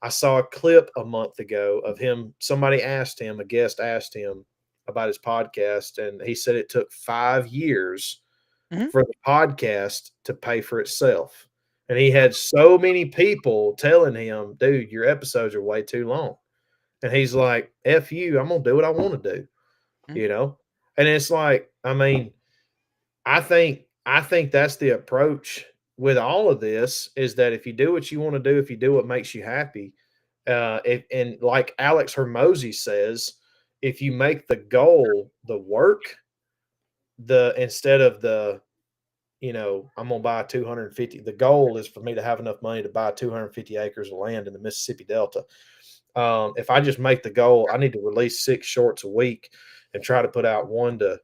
I saw a clip a month ago of him. Somebody asked him, a guest asked him about his podcast, and he said it took 5 years Hmm. for the podcast to pay for itself. And he had so many people telling him, dude, your episodes are way too long. And he's like, F you, I'm going to do what I want to do Hmm. you know and it's like, I mean, I think that's the approach with all of this, is that if you do what you want to do, if you do what makes you happy, and like Alex Hermosi says, if you make the goal the work, the instead of the I'm gonna buy 250, the goal is for me to have enough money to buy 250 acres of land in the Mississippi Delta. If I just make the goal, I need to release 6 shorts a week and try to put out 1 to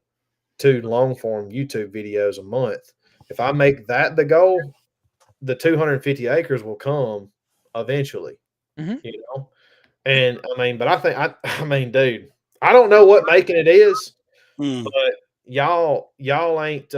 2 long form YouTube videos a month. If I make that the goal, the 250 acres will come eventually, Hmm. you know? And I mean, but I mean, dude, I don't know what making it is, Hmm. but y'all ain't,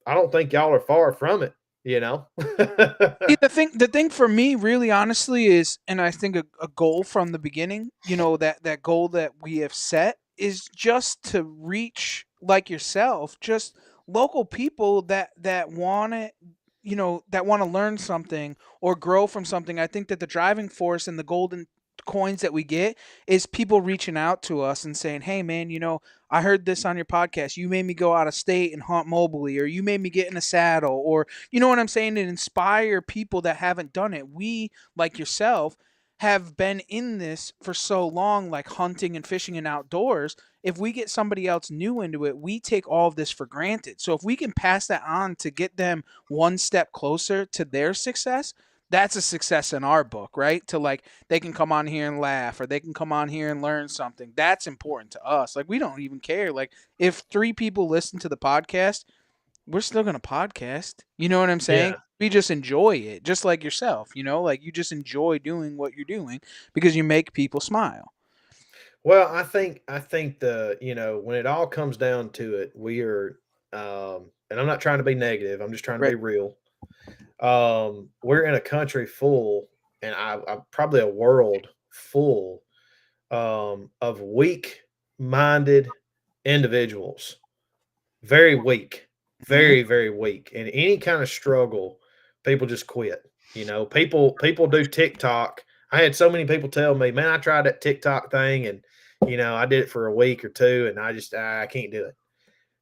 I don't think y'all are far from it, you know? See, the thing for me, really honestly, is, and I think a goal from the beginning, that goal that we have set is just to reach, like yourself, just local people that want to, that want to learn something or grow from something. I think that the driving force and the golden coins that we get is people reaching out to us and saying, "Hey, man, I heard this on your podcast. You made me go out of state and hunt mobily, or you made me get in a saddle, or you know what I'm saying, and inspire people that haven't done it." We, like yourself, have been in this for so long, like hunting and fishing and outdoors. If we get somebody else new into it, we take all of this for granted. So if we can pass that on to get them one step closer to their success, that's a success in our book, right? To, like, they can come on here and laugh, or they can come on here and learn something. That's important to us. Like, we don't even care. Like, if 3 people listen to the podcast, we're still going to podcast. You know what I'm saying? Yeah. We just enjoy it, just like yourself, like you just enjoy doing what you're doing because you make people smile. Well, I think when it all comes down to it, we are, and I'm not trying to be negative, I'm just trying to Right. be real. We're in a country full, and I probably a world full of weak-minded individuals, very weak, Mhm. very very weak, and any kind of struggle, people just quit. People do TikTok. I had so many people tell me, "Man, I tried that TikTok thing, and I did it for a week or two, and I can't do it."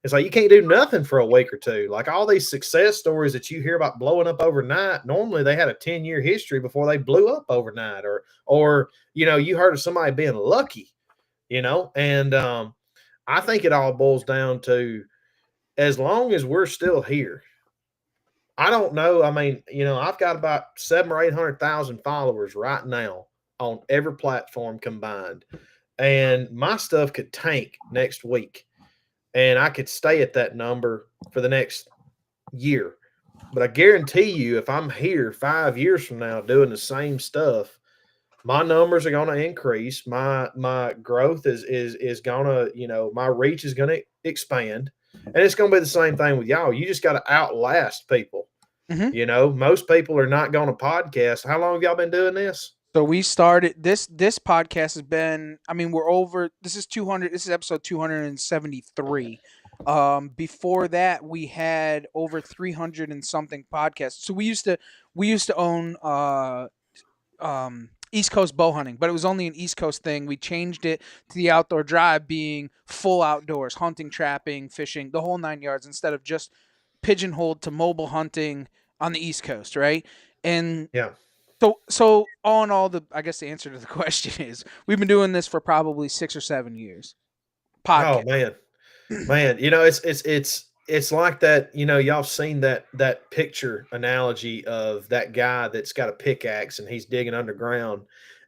It's like you can't do nothing for a week or two. Like all these success stories that you hear about blowing up overnight, normally they had a 10-year history before they blew up overnight, or you heard of somebody being lucky, and I think it all boils down to as long as we're still here. I don't know. I mean, I've got about 700,000 or 800,000 followers right now on every platform combined, and my stuff could tank next week, and I could stay at that number for the next year. But I guarantee you, if I'm here 5 years from now doing the same stuff, my numbers are going to increase. My growth is going to, my reach is going to expand, and it's going to be the same thing with y'all. You just got to outlast people. Mhm. Most people are not going to podcast. How long have y'all been doing this? So we started this podcast has been, I mean, we're over, this is 200, this is episode 273. Before that we had over 300 and something podcasts. So we used to own East Coast bow hunting, but it was only an East Coast thing. We changed it to the outdoor drive being full outdoors, hunting, trapping, fishing, the whole 9 yards, instead of just pigeonholed to mobile hunting on the East Coast, right? And Yeah. so all in all, I guess the answer to the question is we've been doing this for probably 6 or 7 years. Oh Podcast. man, it's like that. Y'all seen that picture analogy of that guy that's got a pickaxe and he's digging underground,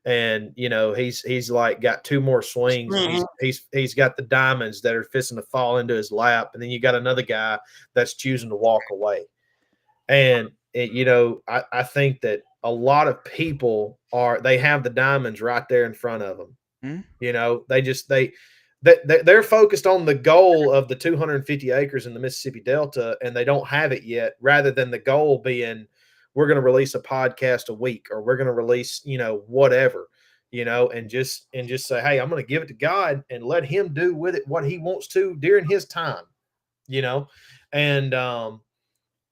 and he's like got two more swings, and he's Mhm. he's he's got the diamonds that are fixing to fall into his lap, and then you got another guy that's choosing to walk away. And I think that a lot of people they have the diamonds right there in front of them. Hmm? They're focused on the goal of the 250 acres in the Mississippi Delta, and they don't have it yet. Rather than the goal being, we're going to release a podcast a week, or we're going to release, whatever, and just say, hey, I'm going to give it to God and let Him do with it what He wants to during His time, you know, and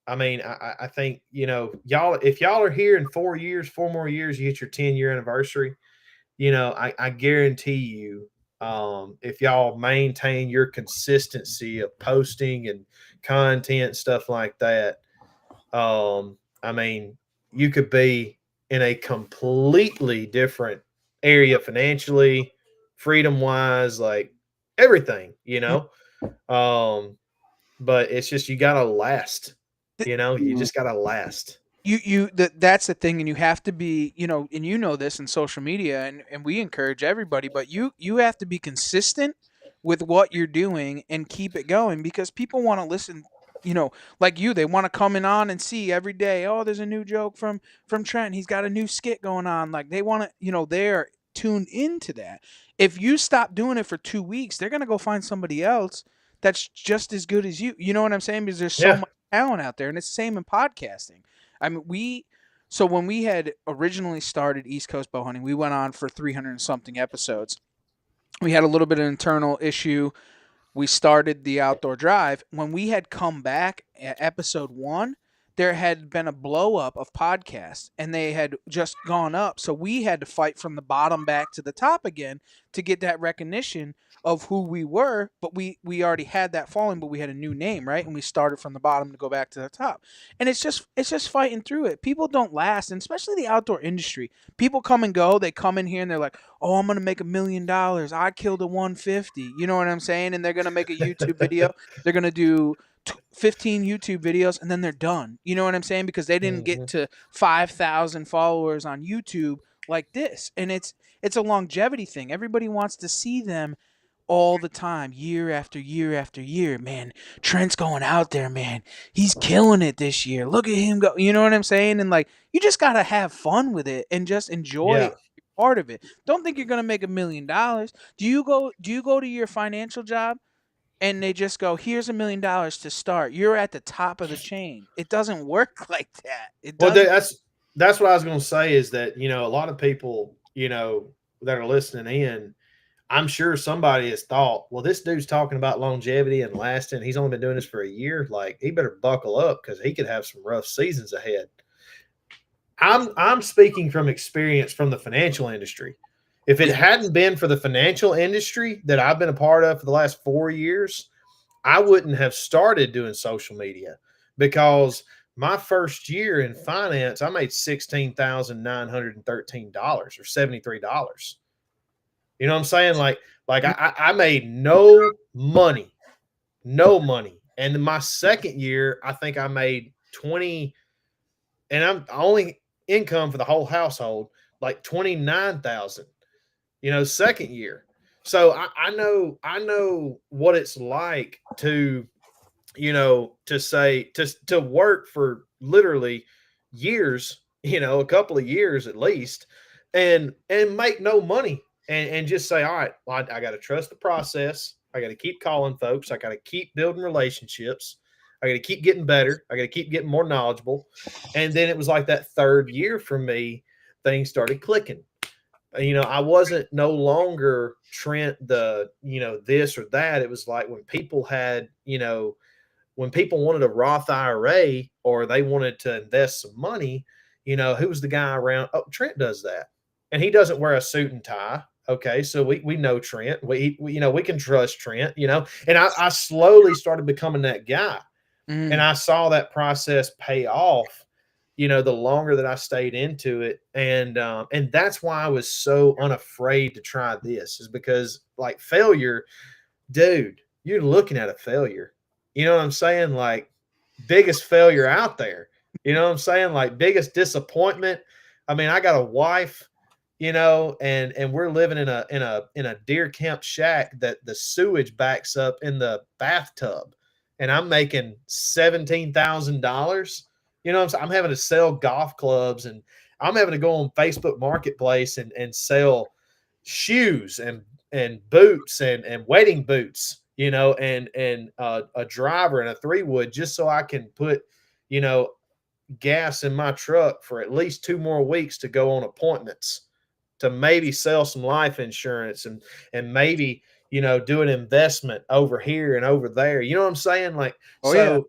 I mean, I think y'all, if y'all are here in 4 years, 4 more years, you hit your 10-year anniversary. I guarantee you, if y'all maintain your consistency of posting and content, stuff like that, I mean, you could be in a completely different area financially, freedom wise, like everything, Um, but it's just you gotta last. You just gotta last. That's the thing, and you have to be, and this in social media, and we encourage everybody, but you have to be consistent with what you're doing and keep it going, because people want to listen, like they want to come in on and see every day, oh, there's a new joke from Trent, he's got a new skit going on, like they want to, they're tuned into that. If you stop doing it for 2 weeks, they're going to go find somebody else that's just as good as you know what I'm saying, because there's so Yeah. much talent out there, and it's the same in podcasting. I mean, so when we had originally started East Coast bow hunting, we went on for 300 and something episodes. We had a little bit of internal issue. We started the outdoor drive. When we had come back at episode 1, there had been a blow up of podcasts, and they had just gone up. So we had to fight from the bottom back to the top again to get that recognition of who we were. But we already had that following, but we had a new name, right? And we started from the bottom to go back to the top. And it's just fighting through it. People don't last, and especially the outdoor industry. People come and go. They come in here and they're like, oh, I'm gonna make $1 million. I killed a 150. You know what I'm saying? And they're gonna make a YouTube video. They're gonna do 15 YouTube videos, and then they're done. You know what I'm saying? Because they didn't get Mhm. to 5,000 followers on YouTube like this. And it's a longevity thing. Everybody wants to see them all the time, year after year after year. Man, Trent's going out there, man. He's killing it this year. Look at him go. You know what I'm saying? And like, you just got to have fun with it and just enjoy Yeah. every part of it. Don't think you're going to make $1 million. Do you go to your financial job and they just go, here's $1 million to start? You're at the top of the chain. It doesn't work like that. It Well, doesn't. that's what I was going to say is that, a lot of people, that are listening in, I'm sure somebody has thought, well, this dude's talking about longevity and lasting. He's only been doing this for a year. Like, he better buckle up because he could have some rough seasons ahead. I'm speaking from experience from the financial industry. If it hadn't been for the financial industry that I've been a part of for the last 4 years, I wouldn't have started doing social media, because my first year in finance, I made $16,913 or $73. You know what I'm saying? Like I made no money. And in my second year, I think I made 20, and I'm only income for the whole household, like 29,000, second year. So I know what it's like to, to work for literally years, a couple of years at least, and make no money, and just say, all right, well, I got to trust the process. I got to keep calling folks. I got to keep building relationships. I got to keep getting better. I got to keep getting more knowledgeable. And then it was like that third year for me, things started clicking. I wasn't no longer Trent the, this or that. It was like when people had, when people wanted a Roth IRA or they wanted to invest some money, who was the guy around? Oh, Trent does that. And he doesn't wear a suit and tie. Okay. So we know Trent. We can trust Trent, and I slowly started becoming that guy. And I saw that process pay off, the longer that I stayed into it. And that's why I was so unafraid to try this, is because, like, failure, dude, you're looking at a failure. You know what I'm saying? Like, biggest failure out there. You know what I'm saying? Like, biggest disappointment. I mean, I got a wife, and we're living in a deer camp shack that the sewage backs up in the bathtub, and I'm making $17,000. You know what I'm saying? I'm having to sell golf clubs, and I'm having to go on Facebook Marketplace and sell shoes and boots and wedding boots, and a driver and a 3-wood, just so I can put, gas in my truck for at least 2 more weeks to go on appointments, to maybe sell some life insurance, and maybe, do an investment over here and over there. You know what I'm saying? Like, Oh, yeah.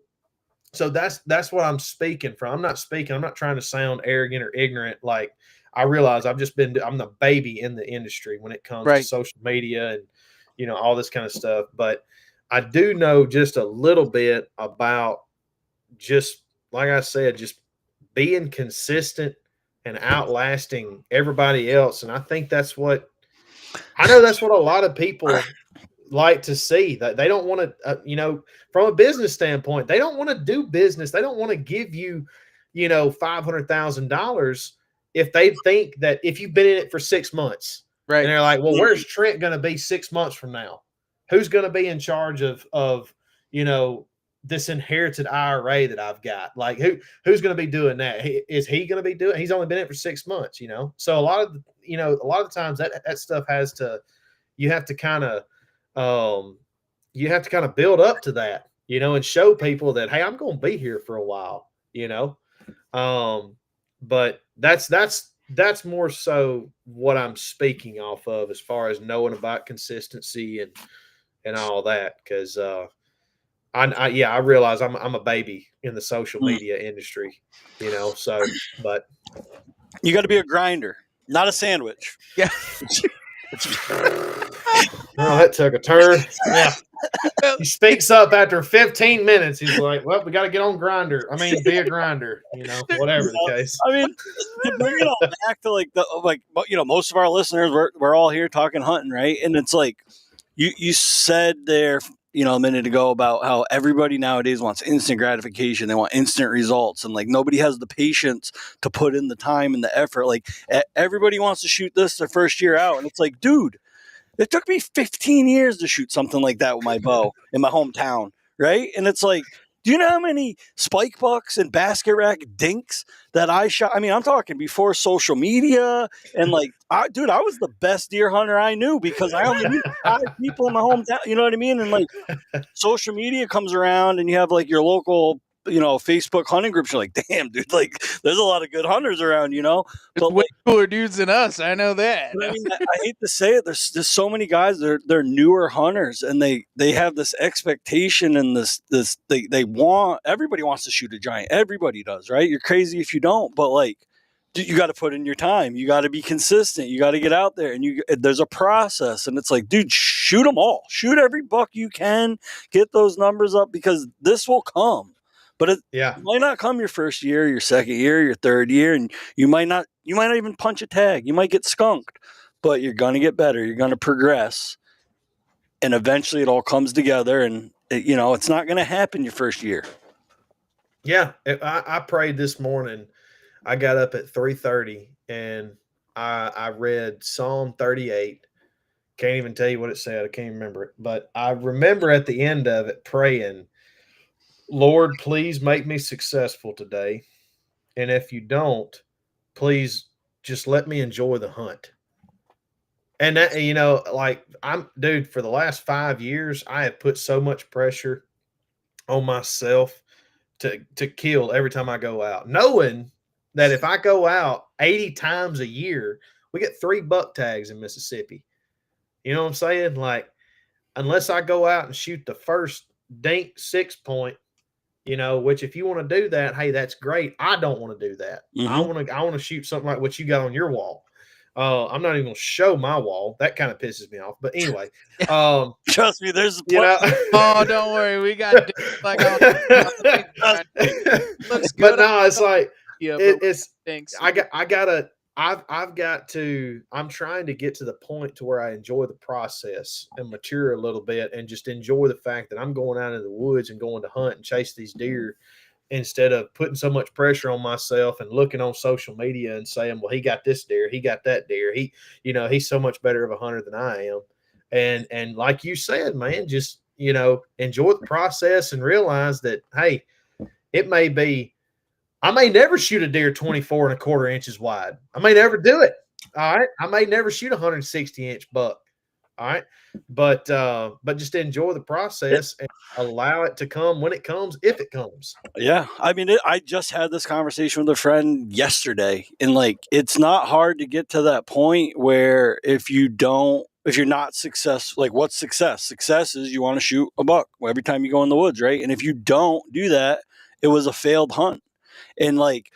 so that's what I'm speaking from. I'm not trying to sound arrogant or ignorant. Like, I realize I'm the baby in the industry when it comes to Right. social media and, all this kind of stuff. But I do know just a little bit about, just like I said, just being consistent and outlasting everybody else. And I think that's what a lot of people like to see. That they don't want to, from a business standpoint, they don't want to do business. They don't want to give you, $500,000 if they think that if you've been in it for 6 months, Right. and they're like, well, where's Trent going to be 6 months from now? Who's going to be in charge of, this inherited IRA that I've got? Like, who's going to be doing that? Is he going to be doing? He's only been in it for 6 months, So a lot of the times that stuff you have to kind of, build up to that, and show people that, hey, I'm going to be here for a while, but that's more so what I'm speaking off of, as far as knowing about consistency and all that. Because I realize I'm a baby in the social media industry, so, but You got to be a grinder, not a sandwich. Yeah. oh, that took a turn. Yeah. He speaks up after 15 minutes. He's like, well, we got to get on grinder. I mean, be a grinder, whatever the case. I mean, to bring it all back to most of our listeners, we're all here talking hunting, right? And it's like you said there, a minute ago, about how everybody nowadays wants instant gratification. They want instant results, and like nobody has the patience to put in the time and the effort. Like, everybody wants to shoot this their first year out, and it's like, dude, it took me 15 years to shoot something like that with my bow in my hometown, right? And it's like, do you know how many spike bucks and basket rack dinks that I shot? I mean, I'm talking before social media, and like, I was the best deer hunter I knew because I only knew 5 people in my hometown. You know what I mean? And like, social media comes around, and you have like your local Facebook hunting groups. You're like, damn, dude, like there's a lot of good hunters around, There's but way like, cooler dudes than us. I know that. but I mean, I hate to say it. There's so many guys. They're newer hunters, and they have this expectation and this they want, everybody wants to shoot a giant. Everybody does, right? You're crazy if you don't. But like, dude, you got to put in your time. You got to be consistent. You got to get out there, and there's a process. And it's like, dude, shoot them all. Shoot every buck you can. Get those numbers up because this will come. But it might not come your first year, your second year, your third year, and you might not even punch a tag. You might get skunked, but you're going to get better. You're going to progress, and eventually it all comes together. And it's not going to happen your first year. Yeah, I prayed this morning. I got up at 3:30 and I read Psalm 38. Can't even tell you what it said. I can't remember it, but I remember at the end of it praying, Lord, please make me successful today. And if you don't, please just let me enjoy the hunt. And that, like dude, for the last 5 years, I have put so much pressure on myself to kill every time I go out, knowing that if I go out 80 times a year, we get 3 buck tags in Mississippi. You know what I'm saying? Like, unless I go out and shoot the first dink 6 point, which if you want to do that, hey, that's great. I don't want to do that. Mm-hmm. I want to shoot something like what you got on your wall. I'm not even going to show my wall. That kind of pisses me off. But anyway, trust me, there's Oh, don't worry, we got like looks good. But no, it's like thanks. I'm trying to get to the point to where I enjoy the process and mature a little bit and just enjoy the fact that I'm going out in the woods and going to hunt and chase these deer instead of putting so much pressure on myself and looking on social media and saying, well, he got this deer, he got that deer. He's so much better of a hunter than I am. And like you said, man, just, enjoy the process and realize that, hey, I may never shoot a deer 24 1/4 inches wide. I may never do it. All right. I may never shoot a 160-inch buck. All right. But just enjoy the process and allow it to come when it comes, if it comes. Yeah. I mean, I just had this conversation with a friend yesterday, and like, it's not hard to get to that point where if you're not successful, like, what's success? Success is you want to shoot a buck every time you go in the woods, right? And if you don't do that, it was a failed hunt. And like,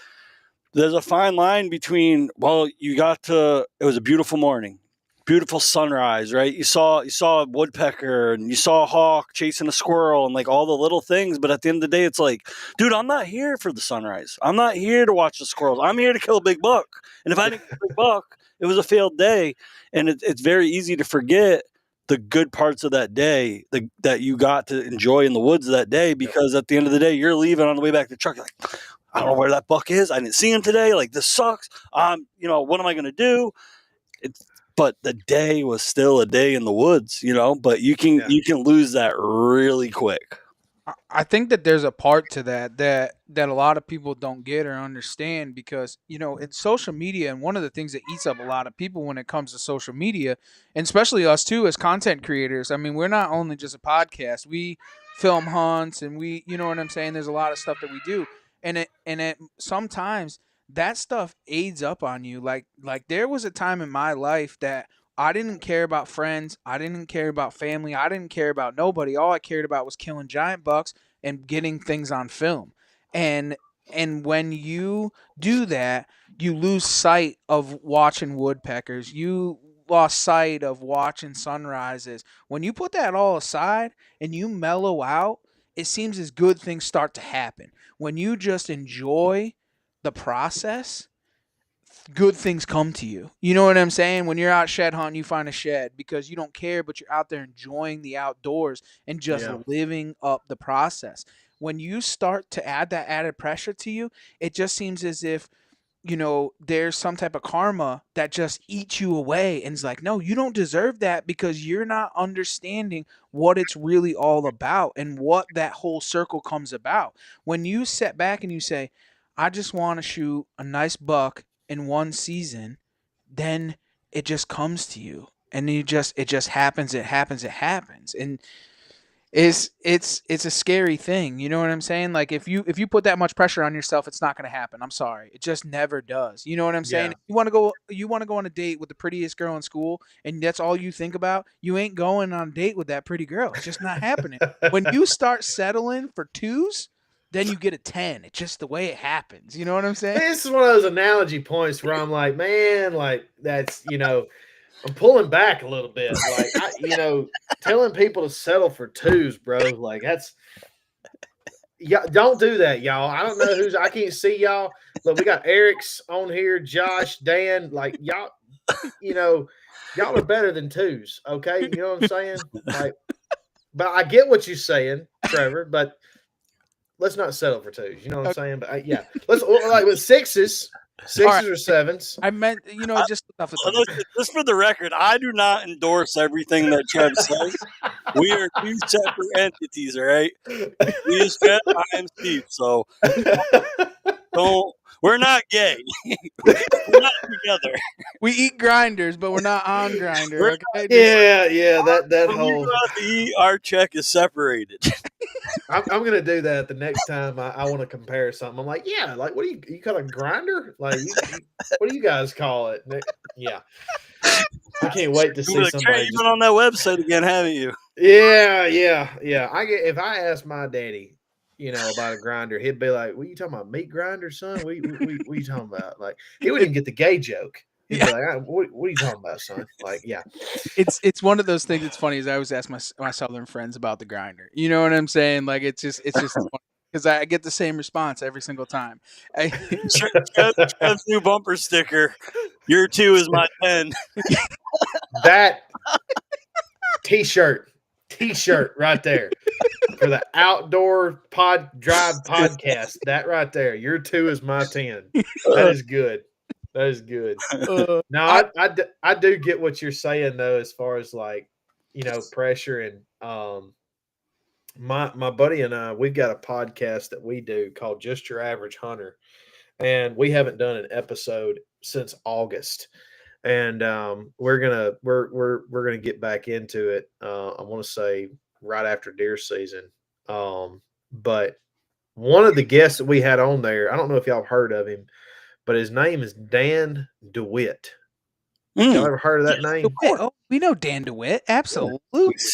there's a fine line between, well, it was a beautiful morning, beautiful sunrise, right? You saw a woodpecker and you saw a hawk chasing a squirrel and like all the little things. But at the end of the day, it's like, dude, I'm not here for the sunrise. I'm not here to watch the squirrels. I'm here to kill a big buck. And if I didn't kill a big buck, it was a failed day. And it's very easy to forget the good parts of that day that you got to enjoy in the woods that day, because at the end of the day, you're leaving on the way back to the truck. You're like, I don't know where that buck is. I didn't see him today. Like, this sucks. What am I going to do? But the day was still a day in the woods, but you can lose that really quick. I think that there's a part to that a lot of people don't get or understand, because it's social media, and one of the things that eats up a lot of people when it comes to social media, and especially us too as content creators. I mean, we're not only just a podcast; we film hunts, and you know what I'm saying. There's a lot of stuff that we do, and it sometimes that stuff aids up on you. Like there was a time in my life that I didn't care about friends. I didn't care about family. I didn't care about nobody. All I cared about was killing giant bucks and getting things on film. And when you do that, you lose sight of watching woodpeckers. You lost sight of watching sunrises. When you put that all aside and you mellow out, it seems as good things start to happen. When you just enjoy the process, good things come to you. You know what I'm saying? When you're out shed hunting, you find a shed because you don't care, but you're out there enjoying the outdoors and just living up the process. When you start to add that added pressure to you, it just seems as if, there's some type of karma that just eats you away. And it's like, no, you don't deserve that because you're not understanding what it's really all about and what that whole circle comes about. When you sit back and you say, I just want to shoot a nice buck in one season, then it just comes to you, and it just happens. And it's a scary thing. You know what I'm saying? Like if you put that much pressure on yourself, it's not going to happen. I'm sorry, it just never does. You know what I'm saying? Yeah. If you want to go on a date with the prettiest girl in school, and that's all you think about. You ain't going on a date with that pretty girl. It's just not happening. When you start settling for twos, then you get a 10. It's just the way it happens. You know what I'm saying? This is one of those analogy points where I'm like, man, like that's I'm pulling back a little bit. Like telling people to settle for twos, bro. Like that's yeah, don't do that, y'all. I don't know I can't see y'all. Look, we got Eric's on here, Josh, Dan. Like y'all, y'all are better than twos. Okay, you know what I'm saying? Like, but I get what you're saying, Trevor. But let's not settle for twos. You know what I'm saying? But yeah, let's like with sixes right. or sevens. I meant, just off the top. Just for the record, I do not endorse everything that Trev says. We are two separate entities, all right? He is Trev, I am Steve. So don't. We're not gay. We're not together. We eat grinders, but we're not on grinder. We're Okay? Yeah. That When we whole. go out to eat, our check is separated. I'm gonna do that the next time I want to compare something. I'm like, yeah, like what do you call a grinder? Like, what do you guys call it? Yeah, I can't wait to see Like, somebody. you've been on that website again, haven't you? Yeah. If I ask my daddy, about a grinder, he'd be like, "What are you talking about? Meat grinder, son? What are you talking about?" Like, he wouldn't even get the gay joke. He'd be like, what are you talking about, son? Like, yeah. It's one of those things that's funny is I always ask my southern friends about the grinder. You know what I'm saying? Like it's just because I get the same response every single time. Trev's new bumper sticker. Your 2 is my 10. That t-shirt right there for the outdoor drive podcast. That right there. Your 2 is my 10. That is good. That is good. No, I do get what you're saying though, as far as like, pressure and my buddy and I, we've got a podcast that we do called Just Your Average Hunter, and we haven't done an episode since August, and we're gonna get back into it. I want to say right after deer season, but one of the guests that we had on there, I don't know if y'all have heard of him, but his name is Dan DeWitt. Y'all ever heard of that name? Oh, we know Dan DeWitt. Absolutely.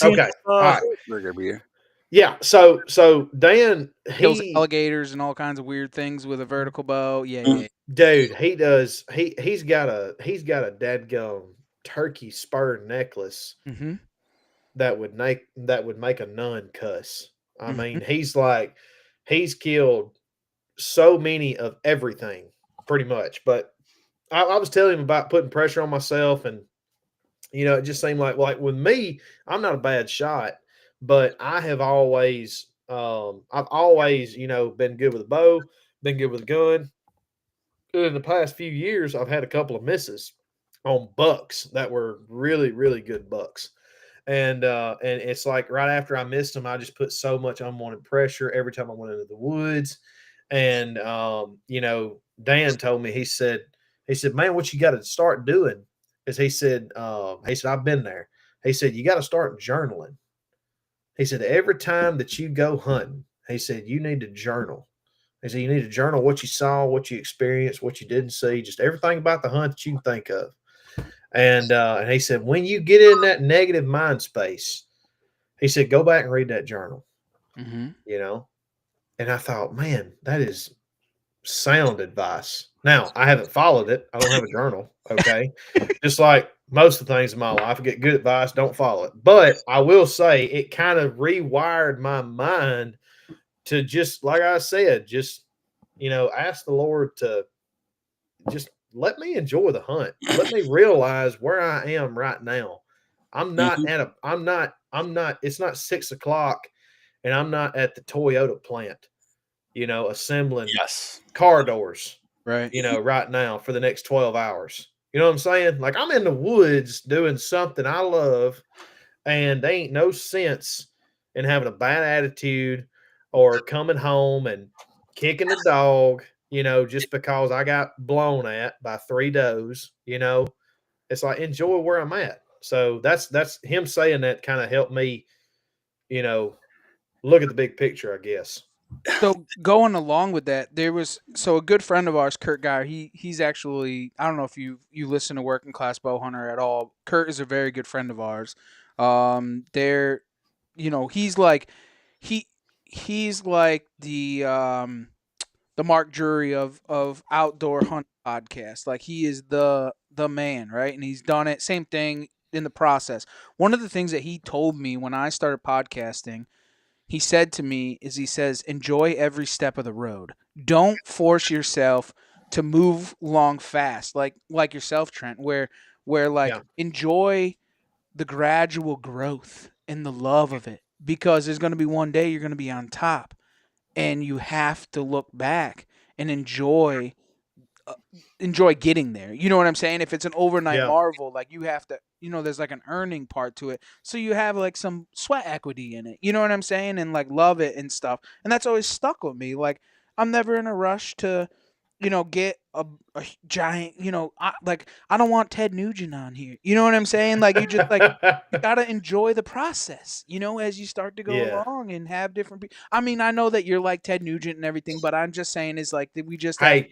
Okay. All right. Burger beer. Yeah. So Dan, Kills alligators and all kinds of weird things with a vertical bow. Yeah. dude, he does. He's got a dadgum turkey spur necklace Mm-hmm. that would make a nun cuss. I Mm-hmm. mean, he's killed so many of everything, pretty much. But I was telling him about putting pressure on myself, and it just seemed like with me, I'm not a bad shot, but I've always been good with a bow, been good with a gun. In the past few years, I've had a couple of misses on bucks that were really, really good bucks. And it's like right after I missed them, I just put so much unwanted pressure every time I went into the woods. And Dan told me, he said, man, what you got to start doing is he said, I've been there. He said, you got to start journaling. He said, every time that you go hunting, he said, you need to journal. He said, you need to journal what you saw, what you experienced, what you didn't see, just everything about the hunt that you can think of. And he said, when you get in that negative mind space, he said, go back and read that journal. Mm-hmm. And I thought, man, that is sound advice. Now, I haven't followed it. I don't have a journal. Okay. Just like most of the things in my life, I get good advice, don't follow it. But I will say it kind of rewired my mind to just, like I said, just, ask the Lord to just let me enjoy the hunt. Let me realize where I am right now. I'm not it's not 6:00 and I'm not at the Toyota plant, assembling car doors, Right. right now for the next 12 hours. You know what I'm saying? Like I'm in the woods doing something I love, and there ain't no sense in having a bad attitude or coming home and kicking the dog, just because I got blown at by 3 does. It's like enjoy where I'm at. So that's him saying that kind of helped me, look at the big picture, I guess. So going along with that, there was a good friend of ours, Kurt Geyer. He's actually, I don't know if you listen to Working Class Bow Hunter at all. Kurt is a very good friend of ours. There, he's like he he's like the Mark Drury of outdoor hunt podcast. Like he is the man, right? And he's done it. Same thing in the process. One of the things that he told me when I started podcasting, he said to me is he says, enjoy every step of the road. Don't force yourself to move along fast, like yourself, Trent, where like Yeah. enjoy the gradual growth and the love of it. Because there's gonna be one day you're gonna be on top and you have to look back and enjoy getting there. You know what I'm saying? If it's an overnight Yeah. marvel, like you have to, there's like an earning part to it. So you have like some sweat equity in it. You know what I'm saying? And like love it and stuff. And that's always stuck with me. Like I'm never in a rush to, get a giant, I don't want Ted Nugent on here. You know what I'm saying? Like you just like you gotta enjoy the process, as you start to go Yeah. along and have different people. I mean, I know that you're like Ted Nugent and everything, but I'm just saying is like that we just have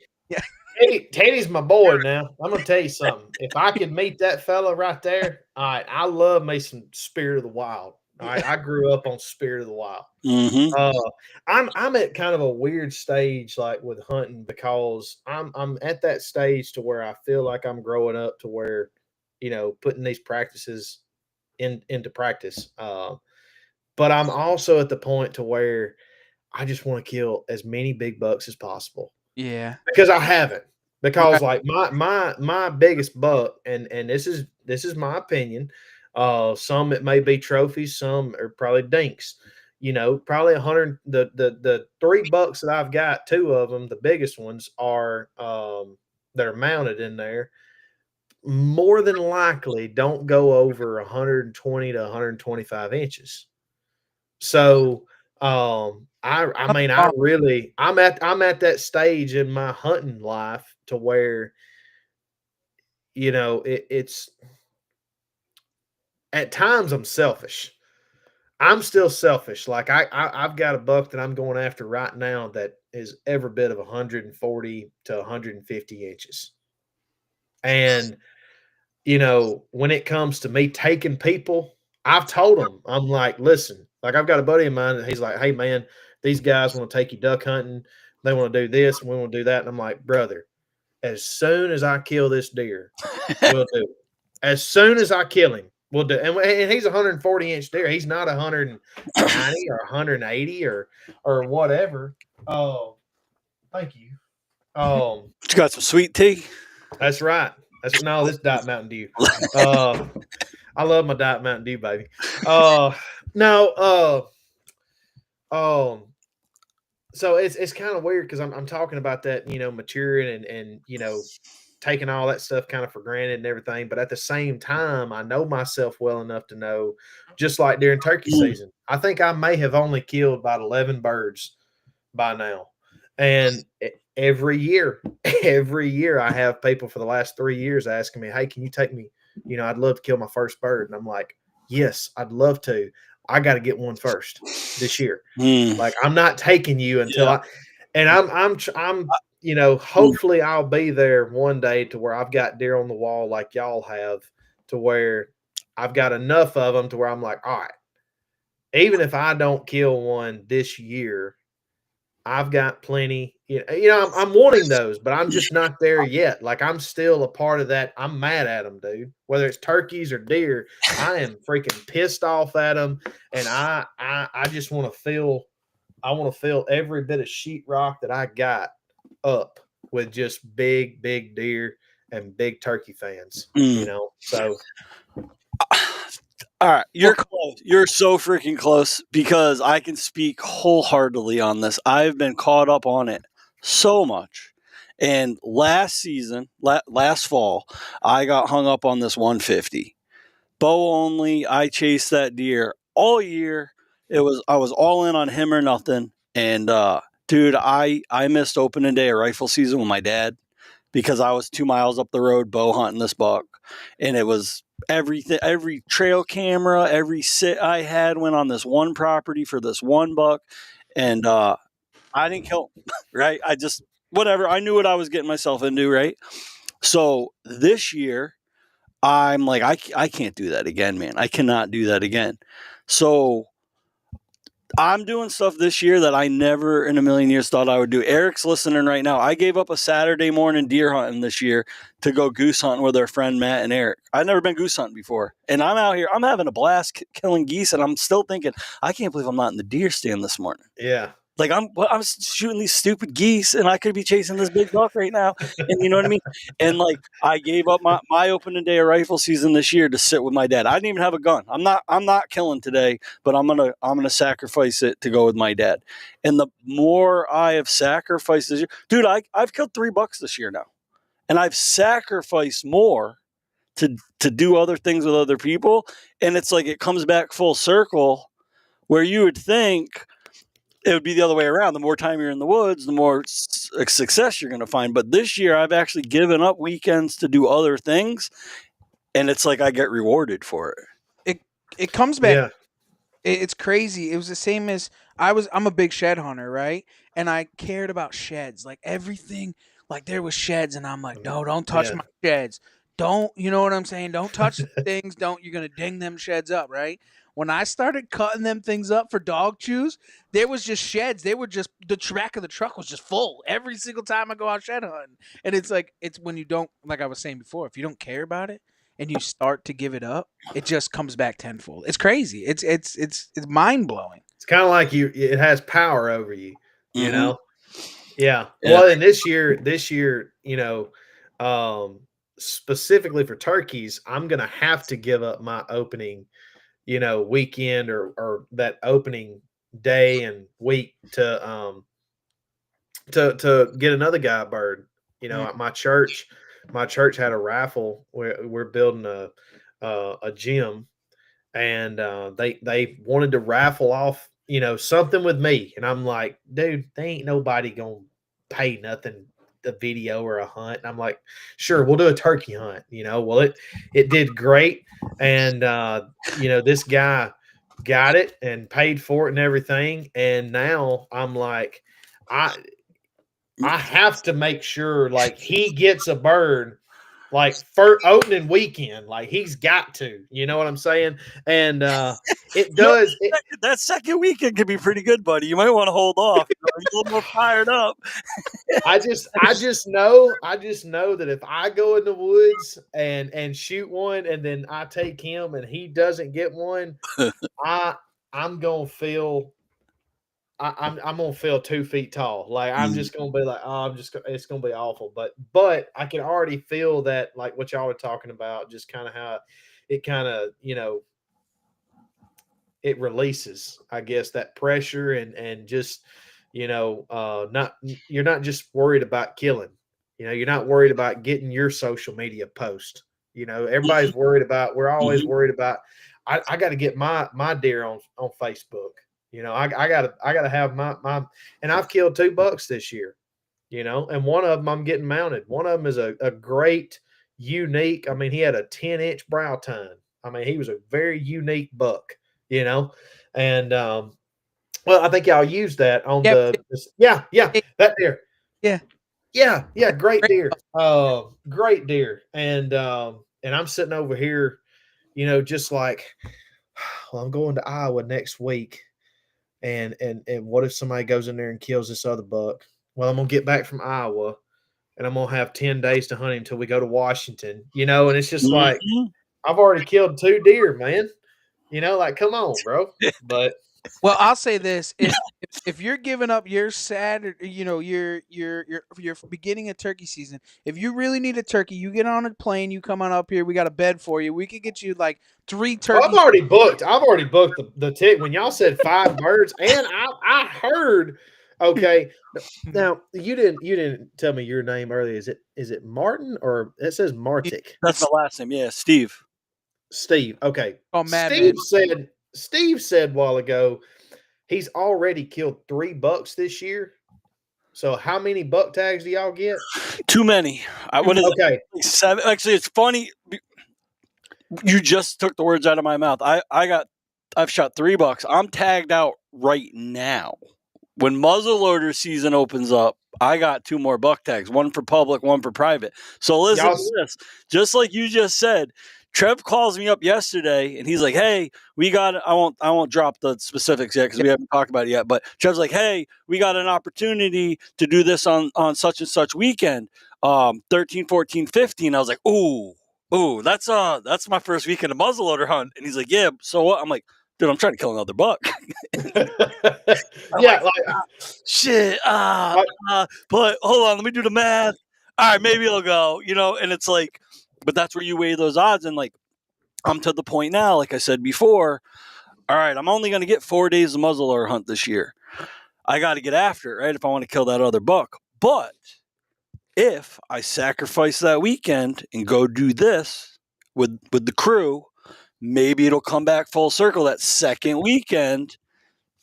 Hey, Teddy's my boy now. I'm gonna tell you something. If I could meet that fella right there, all right, I love me some Spirit of the Wild. All right, I grew up on Spirit of the Wild. Mm-hmm. I'm at kind of a weird stage like with hunting because I'm at that stage to where I feel like I'm growing up to where, putting these practices into practice. But I'm also at the point to where I just want to kill as many big bucks as possible. Yeah. Because I haven't. Right. Because like my biggest buck, and this is my opinion. Some it may be trophies, some are probably dinks. Probably 100. The 3 bucks that I've got, 2 of them, the biggest ones are that are mounted in there. More than likely, don't go over 120 to 125 inches. So, I mean, I'm at that stage in my hunting life to where, it's at times I'm selfish. I'm still selfish. Like I've got a buck that I'm going after right now that is every bit of 140 to 150 inches. And when it comes to me taking people, I've told them, I'm like, listen, like I've got a buddy of mine that he's like, hey man, these guys want to take you duck hunting. They want to do this and we want to do that. And I'm like, brother, as soon as I kill this deer, we'll do it. As soon as I kill him, we'll do it. And he's a 140-inch deer. He's not 190 or 180 or whatever. Oh, thank you. You got some sweet tea? That's right. This Diet Mountain Dew. I love my Diet Mountain Dew, baby. No. So it's kind of weird because I'm talking about that, maturing and taking all that stuff kind of for granted and everything. But at the same time, I know myself well enough to know, just like during turkey season, I think I may have only killed about 11 birds by now. And every year, I have people for the last 3 years asking me, hey, can you take me? I'd love to kill my first bird. And I'm like, yes, I'd love to. I got to get one first this year. Like I'm not taking you until I'm hopefully I'll be there one day to where I've got deer on the wall like y'all have, to where I've got enough of them to where I'm like, all right, even if I don't kill one this year, I've got plenty. I'm wanting those, but I'm just not there yet. Like I'm still a part of that. I'm mad at them, dude. Whether it's turkeys or deer, I am freaking pissed off at them, and I just want to fill. I want to fill every bit of sheetrock that I got up with just big deer and big turkey fans. So. All right, you're close. You're so freaking close because I can speak wholeheartedly on this. I've been caught up on it so much. And last season, last fall, I got hung up on this 150. Bow only. I chased that deer all year. I was all in on him or nothing. And dude, I missed opening day of rifle season with my dad because I was 2 miles up the road bow hunting this buck. And it was everything, every trail camera, every sit I had went on this one property for this one buck, and I didn't kill him, right? I just whatever. I knew what I was getting myself into, right? So this year, I'm like, I can't do that again, man. I cannot do that again. So I'm doing stuff this year that I never in a million years thought I would do. Eric's listening right now. I gave up a Saturday morning deer hunting this year to go goose hunting with our friend Matt and Eric. I'd never been goose hunting before. And I'm out here, I'm having a blast killing geese, and I'm still thinking, I can't believe I'm not in the deer stand this morning. Yeah. Like I'm shooting these stupid geese, and I could be chasing this big buck right now. And you know what I mean? And like I gave up my opening day of rifle season this year to sit with my dad. I didn't even have a gun. I'm not killing today, but I'm gonna sacrifice it to go with my dad. And the more I have sacrificed this year, dude, I've killed 3 bucks this year now, and I've sacrificed more to do other things with other people. And it's like it comes back full circle, where you would think it would be the other way around. The more time you're in the woods, the more success you're going to find. But this year, I've actually given up weekends to do other things, and it's like I get rewarded for it. It comes back. Yeah. It's crazy. It was the same as I'm a big shed hunter, right? And I cared about sheds, like everything. Like there was sheds, and I'm like, no, don't touch Yeah. my sheds. Don't, you know what I'm saying? Don't touch the things. Don't, you're gonna ding them sheds up, right? When I started cutting them things up for dog chews, there was just sheds. They were just the back of the truck was just full every single time I go out shed hunting. And it's like it's when you don't, like I was saying before, if you don't care about it and you start to give it up, it just comes back tenfold. It's crazy. It's mind blowing. It's kind of like it has power over you, you Mhm. know? Yeah. Yeah. Well, and this year, specifically for turkeys, I'm going to have to give up my opening, weekend or that opening day and week to get another guy bird. At my church had a raffle where we're building a gym, and they wanted to raffle off something with me, and I'm like, dude, they ain't nobody gonna pay nothing a video or a hunt. And I'm like, sure, we'll do a turkey hunt. Well, it did great, and this guy got it and paid for it and everything, and now I'm like, I have to make sure like he gets a bird like for opening weekend. Like he's got to, you know what I'm saying? And it does. That second weekend could be pretty good, buddy. You might want to hold off. You're a little more fired up. I just know that if I go in the woods and shoot one, and then I take him and he doesn't get one, I'm gonna feel. I'm gonna feel 2 feet tall. Like I'm just gonna be like, oh, it's gonna be awful. But I can already feel that, like what y'all were talking about, just kind of how it kind of it releases, I guess, that pressure and just not you're not just worried about killing. You're not worried about getting your social media post. Everybody's worried about. We're always worried about. I got to get my deer on Facebook. I gotta have my and I've killed 2 bucks this year, and one of them I'm getting mounted. One of them is a great, unique. I mean, he had a 10-inch brow tine. I mean, he was a very unique buck, and well, I think y'all used that on that deer. Yeah, great deer. Great deer. And I'm sitting over here, just like, well, I'm going to Iowa next week. And what if somebody goes in there and kills this other buck? Well, I'm gonna get back from Iowa, and I'm gonna have 10 days to hunt him until we go to Washington. And it's just like I've already killed 2 deer, man. Like come on, bro. But Well, I'll say this: if you're giving up your Saturday, your beginning of turkey season, if you really need a turkey, you get on a plane, you come on up here. We got a bed for you. We could get you like 3 turkeys. I've already booked. the ticket when y'all said 5 birds, and I heard. Okay, now you didn't tell me your name earlier. Is it Martin or it says Martic? That's my last name. Yeah, Steve. Steve. Okay. Oh, Madman. Steve said a while ago he's already killed 3 bucks this year. So how many buck tags do y'all get? Too many. What is okay. It? 7. Actually, it's funny. You just took the words out of my mouth. I've shot 3 bucks. I'm tagged out right now. When muzzleloader season opens up, I got 2 more buck tags, one for public, one for private. So listen to this. Just like you just said, Trev calls me up yesterday and he's like, "Hey, we got I won't drop the specifics yet because we haven't talked about it yet, but Trev's like, "Hey, we got an opportunity to do this on such and such weekend. 13, 14, 15." I was like, "Ooh, that's my first weekend of muzzleloader hunt." And he's like, "Yeah, so what?" I'm like, "Dude, I'm trying to kill another buck." Yeah, shit. But hold on, let me do the math. All right, maybe it'll go, and it's like, but that's where you weigh those odds. And like, I'm to the point now, like I said before, all right, I'm only going to get 4 days of muzzleloader hunt this year. I got to get after it, right? If I want to kill that other buck. But if I sacrifice that weekend and go do this with the crew, maybe it'll come back full circle that second weekend.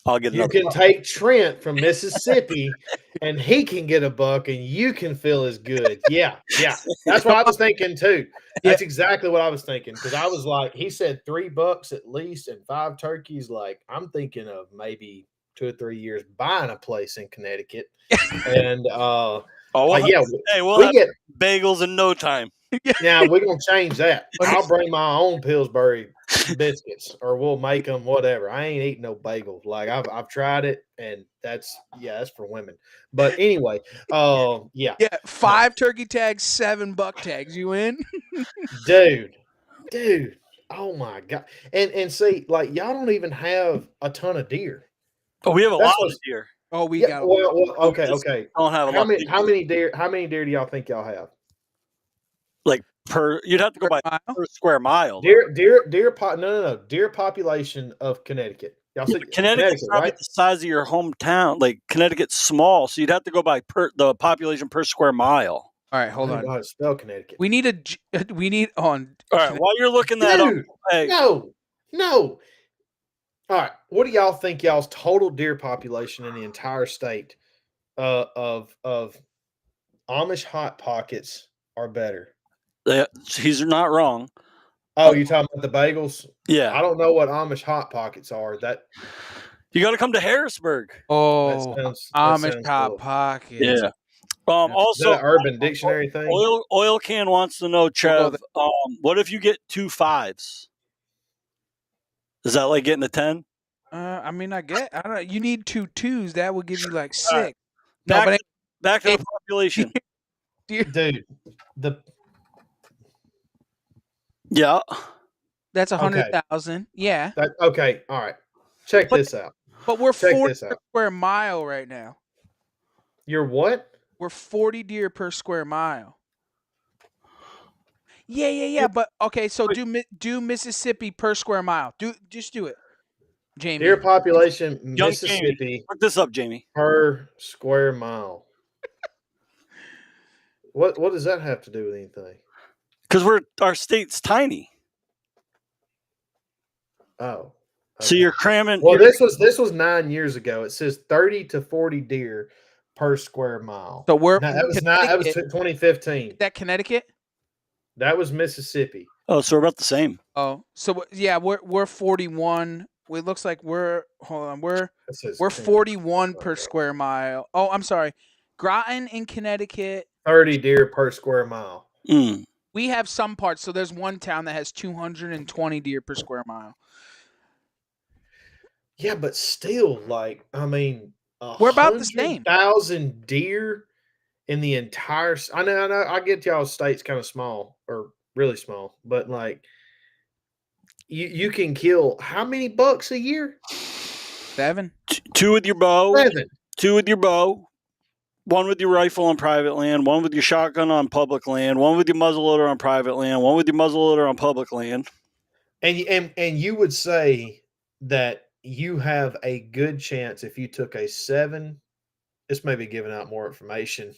I'll get you can take Trent from Mississippi and he can get a buck and you can feel as good. Yeah. That's what I was thinking too. That's exactly what I was thinking. Because I was like, he said 3 bucks at least and 5 turkeys. Like, I'm thinking of maybe 2 or 3 years buying a place in Connecticut. And we'll get bagels in no time. Now we're gonna change that. I'll bring my own Pillsbury biscuits, or we'll make them. Whatever. I ain't eating no bagels. Like I've tried it, and that's for women. But anyway, 5 turkey tags, 7 buck tags. You in? dude. Oh my god! And see, like y'all don't even have a ton of deer. Oh, we have a lot of deer. Oh, we got. Well, okay. Don't have how many deer? How many deer do y'all think y'all have? Like you'd have to go by per square mile. Deer population of Connecticut. Y'all see Connecticut's probably the size of your hometown. Like Connecticut's small, so you'd have to go by the population per square mile. All right, hold on. How to spell Connecticut? We need on. All right, while you're looking that up, no. All right, what do y'all think y'all's total deer population in the entire state of Amish hot pockets are better? He's not wrong. Oh, you're talking about the bagels? Yeah. I don't know what Amish hot pockets are. That you got to come to Harrisburg. Oh, Amish hot pockets. Yeah. Also, Urban Dictionary thing. Oil Can wants to know, Trev. What if you get 2 5s? Is that like getting a 10? I mean, I don't know. You need 2 2s. That would give you like 6. Right. Back to the population. Dude, yeah. That's 100,000. Yeah. Okay. All right. Check this out. But we're 40 per square mile right now. You're what? We're 40 deer per square mile. Yeah. But okay, so do Mississippi per square mile. Just do it, Jamie. Deer population, Mississippi. Jamie. Look this up, Jamie. Per square mile. What does that have to do with anything? Because our state's tiny. Oh. Okay. So you're cramming. Well, this was 9 years ago. It says 30 to 40 deer per square mile. So that was 2015. Is that Connecticut? That was Mississippi. Oh, so we're about the same. Oh, so yeah, we're 41. It looks like we're 41 per square mile. Oh, I'm sorry. Groton in Connecticut. 30 deer per square mile. Mm. We have some parts. So there's one town that has 220 deer per square mile. Yeah, but still, like, I mean, we're about the same. 1,000 deer in the entire. I know. I get y'all's state's kind of small or really small, but like, you can kill how many bucks a year? 7. 2 with your bow. 7. 2 with your bow. 1 with your rifle on private land, 1 with your shotgun on public land, 1 with your muzzleloader on private land, 1 with your muzzleloader on public land. And you would say that you have a good chance if you took a 7. This may be giving out more information.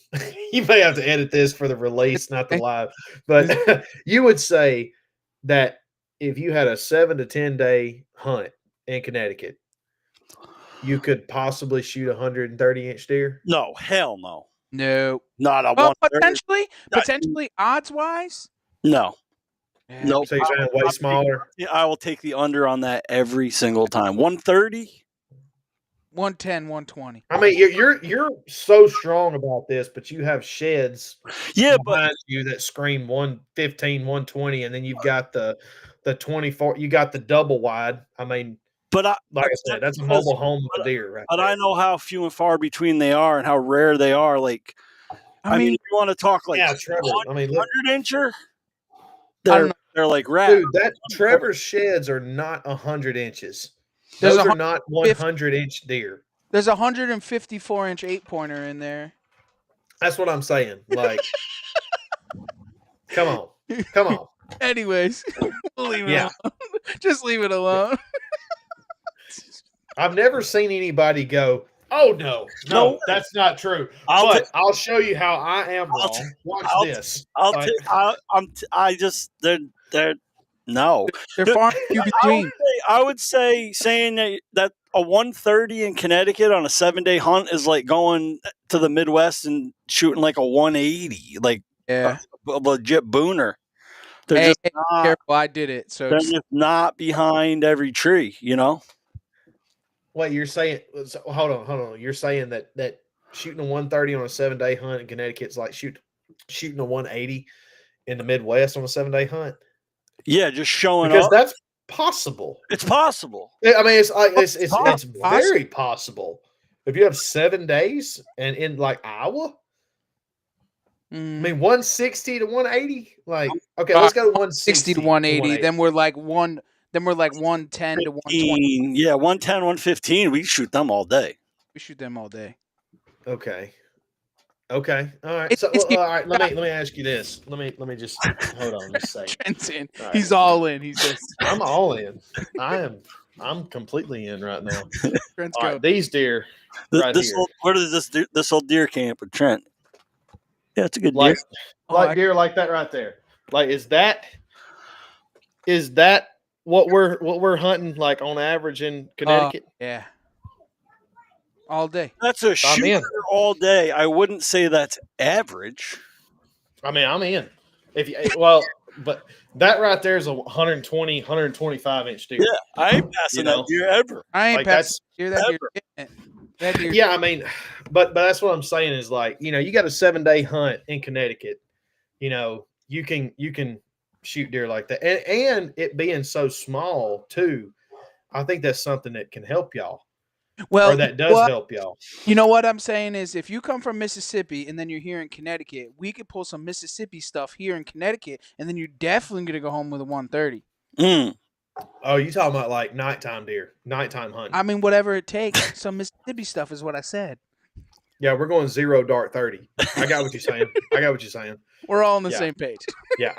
You may have to edit this for the release, not the live. But you would say that if you had a 7 to 10 day hunt in Connecticut, you could possibly shoot a 130-inch deer? No, hell no. No. Not a one. Potentially odds wise? No. Yeah, Nope. So you're saying way smaller? I will take the under on that every single time. 130. 110, 120. I mean, you're so strong about this, but you have sheds Yeah, but behind you that scream 115, 120, and then you've got the 24. You got the double wide. I mean, but I like I said, that's a mobile home of a deer, right? but I know how few and far between they are and how rare they are. Like, I mean, if you want to talk like Yeah, Trevor. I mean, look, 100 incher, I don't know. they're like rats. dude, that Trevor's sheds are not 100 inches. There's Those a are not 100-inch deer. There's a 154-inch 8-pointer in there. That's what I'm saying. Like, come on. Anyways, we'll leave it Yeah. alone. Just leave it alone. I've never seen anybody go, "Oh no, that's not true." I'll show you how I am wrong. Watch this. They're no. They're far and few between. I would say saying that a 130 in Connecticut on a 7-day hunt is like going to the Midwest and shooting like a 180, like Yeah. a legit booner. They're Hey, just hey, not. careful, I did it. So They're just not behind every tree, you know. Wait, you're saying? Hold on. You're saying that shooting a 130 on a 7-day hunt in Connecticut is like shooting a 180 in the Midwest on a 7-day hunt? Yeah, just showing Because up. that's possible. It's possible. I mean, it's like it's possible. very possible. If you have 7 days and in like Iowa, I mean 160 to 180. Like, okay, let's go to 160 to 180. Then we're like 110 to 120. Yeah, 110, 115. We shoot them all day. We shoot them all day. Okay. All right. So, all right. Let me ask you this. Let me just hold on. Just say. Trent's in. Right. He's all in. He's just. I'm all in. I'm completely in right now. Trent's All go. right, these deer right here. Where does this old deer camp with Trent? Yeah, it's a good Like, deer. deer like that right there. Like, is that what we're hunting like on average in Connecticut? Yeah. All day. That's a shooter all day. I wouldn't say that's average. I mean, I'm in. But that right there is a 120, 125-inch deer. Yeah, I ain't passing that deer ever. I ain't Like, passing that deer. That deer. Yeah, I mean, but that's what I'm saying is like, you got a 7-day hunt in Connecticut. You can shoot deer like that, and it being so small too. I think that's something that can help y'all. Well, or that does help y'all. You know what I'm saying is, if you come from Mississippi and then you're here in Connecticut, we could pull some Mississippi stuff here in Connecticut, and then you're definitely gonna go home with a 130. Oh, you talking about like nighttime deer, nighttime hunting? I mean, whatever it takes. Some Mississippi stuff is what I said. Yeah, we're going 0 dart 30. I got what you're saying. We're all on the same page. Yeah.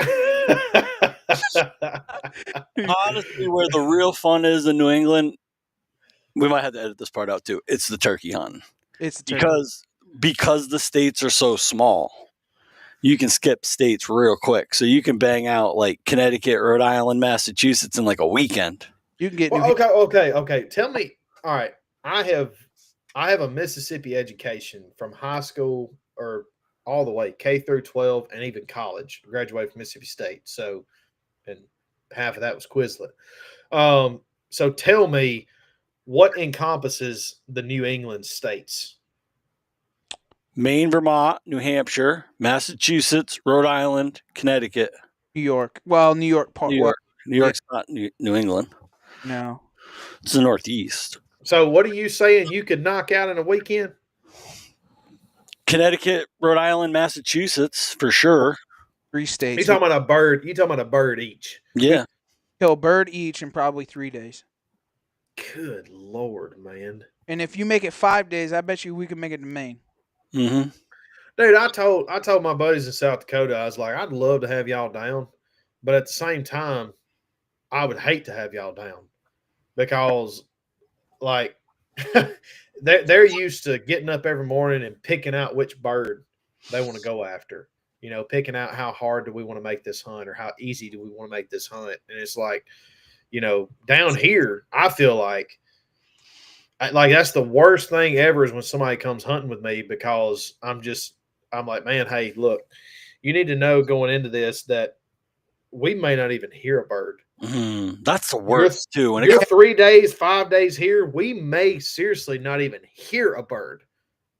Honestly, where the real fun is in New England, we might have to edit this part out too. It's the turkey hunting. It's the turkey. Because the states are so small, you can skip states real quick. So you can bang out like Connecticut, Rhode Island, Massachusetts in like a weekend. You can get okay. Tell me. All right, I have a Mississippi education from high school or all the way K through 12 and even college. Graduated from Mississippi State. So, and half of that was Quizlet. So tell me, what encompasses the New England states? Maine, Vermont, New Hampshire, Massachusetts, Rhode Island, Connecticut, New York. Well, New York part. New York's not New England. No, it's the Northeast. So what are you saying you could knock out in a weekend? Connecticut, Rhode Island, Massachusetts for sure. 3 states. You talking about a bird? You talking about a bird each? Yeah. Kill a bird each in probably 3 days. Good Lord, man! And if you make it 5 days, I bet you we can make it to Maine. Mm-hmm. Dude, I told my buddies in South Dakota, I was like, I'd love to have y'all down, but at the same time, I would hate to have y'all down because, like, they're used to getting up every morning and picking out which bird they want to go after. Picking out how hard do we want to make this hunt or how easy do we want to make this hunt, and it's like, down here, I feel like that's the worst thing ever is when somebody comes hunting with me because I'm like, man, hey, look, you need to know going into this that we may not even hear a bird. That's the You're, worst too. When it you're comes, 3 days, 5 days here, we may seriously not even hear a bird.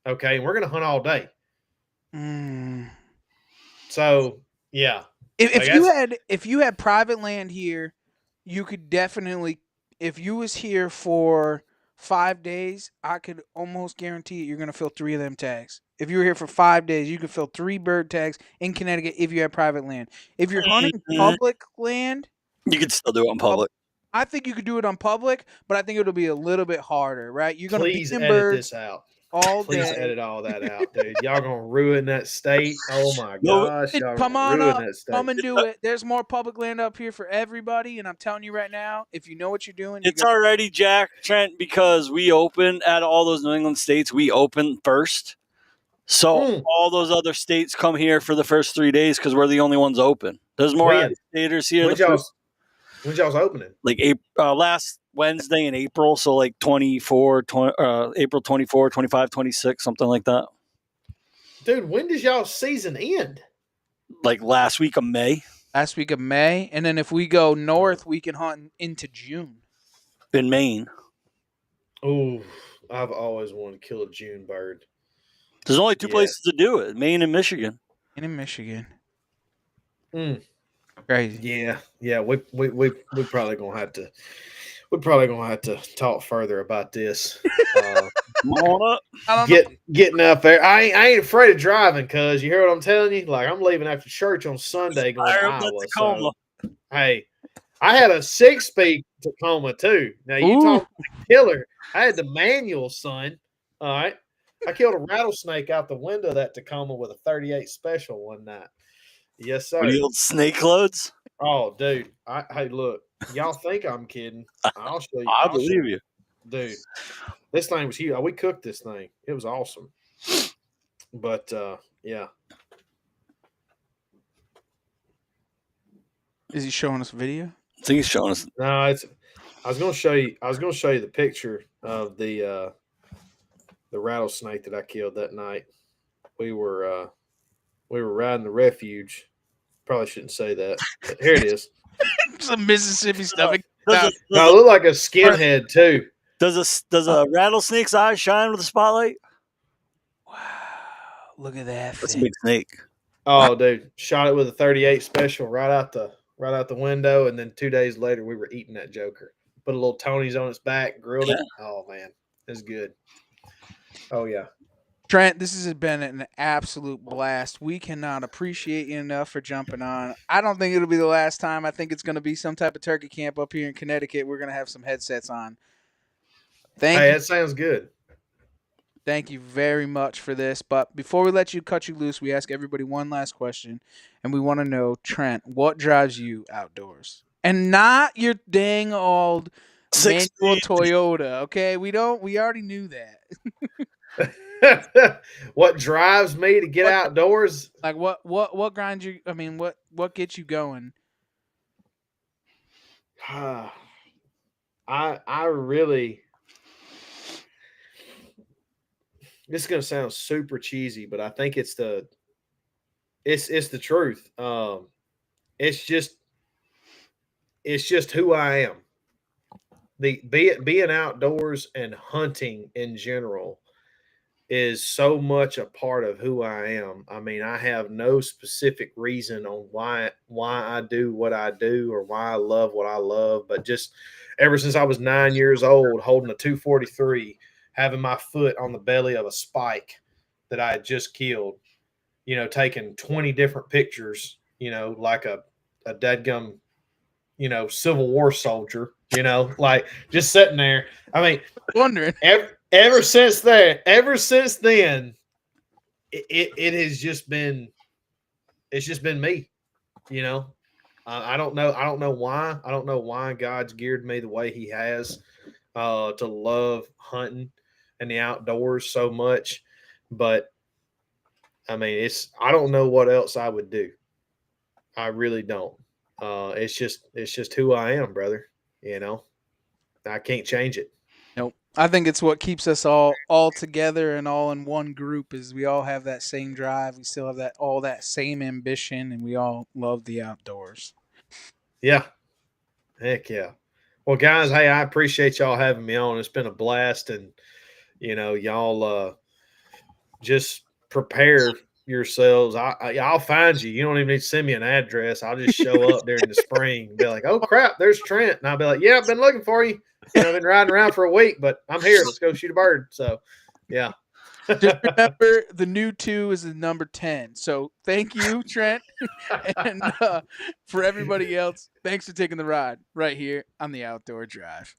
Okay, and we're gonna hunt all day. Mm. So yeah, If, like if you that's had if you had private land here, you could definitely. If you was here for 5 days, I could almost guarantee you're gonna fill 3 of them tags. If you were here for 5 days, you could fill 3 bird tags in Connecticut if you had private land. If you're hunting public land, you can still do it in public. I think you could do it on public, but I think it'll be a little bit harder, right? You're gonna be please in edit birds this out. all Please day. edit all that out, dude. Y'all gonna ruin that state. Oh my No, gosh, y'all Come gonna on ruin up. that state. Come and do it. There's more public land up here for everybody, and I'm telling you right now, if you know what you're doing, it's already Jack Trent because we open at all those New England states. We open first, so all those other states come here for the first 3 days because we're the only ones open. There's more When? staters here. When's y'all's opening? Like last Wednesday in April, so like 24, April 24, 25, 26, something like that. Dude, when does y'all season end? Like last week of May. last week of May, and then if we go north, we can hunt into June. In Maine. Oh, I've always wanted to kill a June bird. There's only 2 places to do it: Maine and Michigan. And in Michigan. Crazy. Yeah. We probably gonna have to. We're probably gonna have to talk further about this. Come on up. Getting up there. I ain't afraid of driving, cuz you hear what I'm telling you? Like I'm leaving after church on Sunday going to Iowa. So, hey, I had a 6-speed Tacoma too. Now you talk killer. I had the manual, son. All right. I killed a rattlesnake out the window of that Tacoma with a 38 special one night. Yes, sir. What are you old snake loads? Oh, dude. Hey, look. Y'all think I'm kidding. I'll show you. I believe you. Dude. This thing was huge. We cooked this thing. It was awesome. But yeah. Is he showing us a video? I think he's showing us. No, I was gonna show you the picture of the rattlesnake that I killed that night. We were riding the refuge. Probably shouldn't say that. But here it is. Some Mississippi stuff. No, it looked like a skinhead too. Does a rattlesnake's eyes shine with a spotlight? Wow. Look at that. That's a big snake. Oh, dude. Shot it with a 38 special right out the window, and then 2 days later we were eating that joker. Put a little Tony's on its back, grilled it. Oh man. It's good. Oh yeah. Trent, this has been an absolute blast. We cannot appreciate you enough for jumping on. I don't think it'll be the last time. I think it's going to be some type of turkey camp up here in Connecticut. We're going to have some headsets on. Hey, that sounds good. Thank you very much for this. But before we let you cut you loose, we ask everybody one last question, and we want to know, Trent, what drives you outdoors? And not your dang old manual Toyota, okay? We already knew that. What drives me to get outdoors? Like what grinds you? I mean, what gets you going? I really. This is gonna sound super cheesy, but I think it's the truth. It's just who I am. Being outdoors and hunting in general is so much a part of who I am. I mean, I have no specific reason on why I do what I do or why I love what I love, but just ever since I was 9 years old, holding a 243, having my foot on the belly of a spike that I had just killed, taking 20 different pictures, like a deadgum, Civil War soldier, like just sitting there. I mean, wondering. Ever since then, it has just been, it's just been me, I don't know why. I don't know why God's geared me the way He has to love hunting and the outdoors so much. But I mean, I don't know what else I would do. I really don't. It's just who I am, brother. I can't change it. Nope. I think it's what keeps us all together and all in one group is we all have that same drive. We still have that same ambition, and we all love the outdoors. Yeah. Heck yeah. Well, guys, hey, I appreciate y'all having me on. It's been a blast, and y'all just prepare yourselves. I'll find you. You don't even need to send me an address. I'll just show up during the spring and be like, "Oh crap, there's Trent," and I'll be like, "Yeah, I've been looking for you. I've been riding around for a week, but I'm here. Let's go shoot a bird." So, yeah. Just remember, the new 2 is the number 10. So thank you, Trent, and for everybody else, thanks for taking the ride right here on the Outdoor Drive.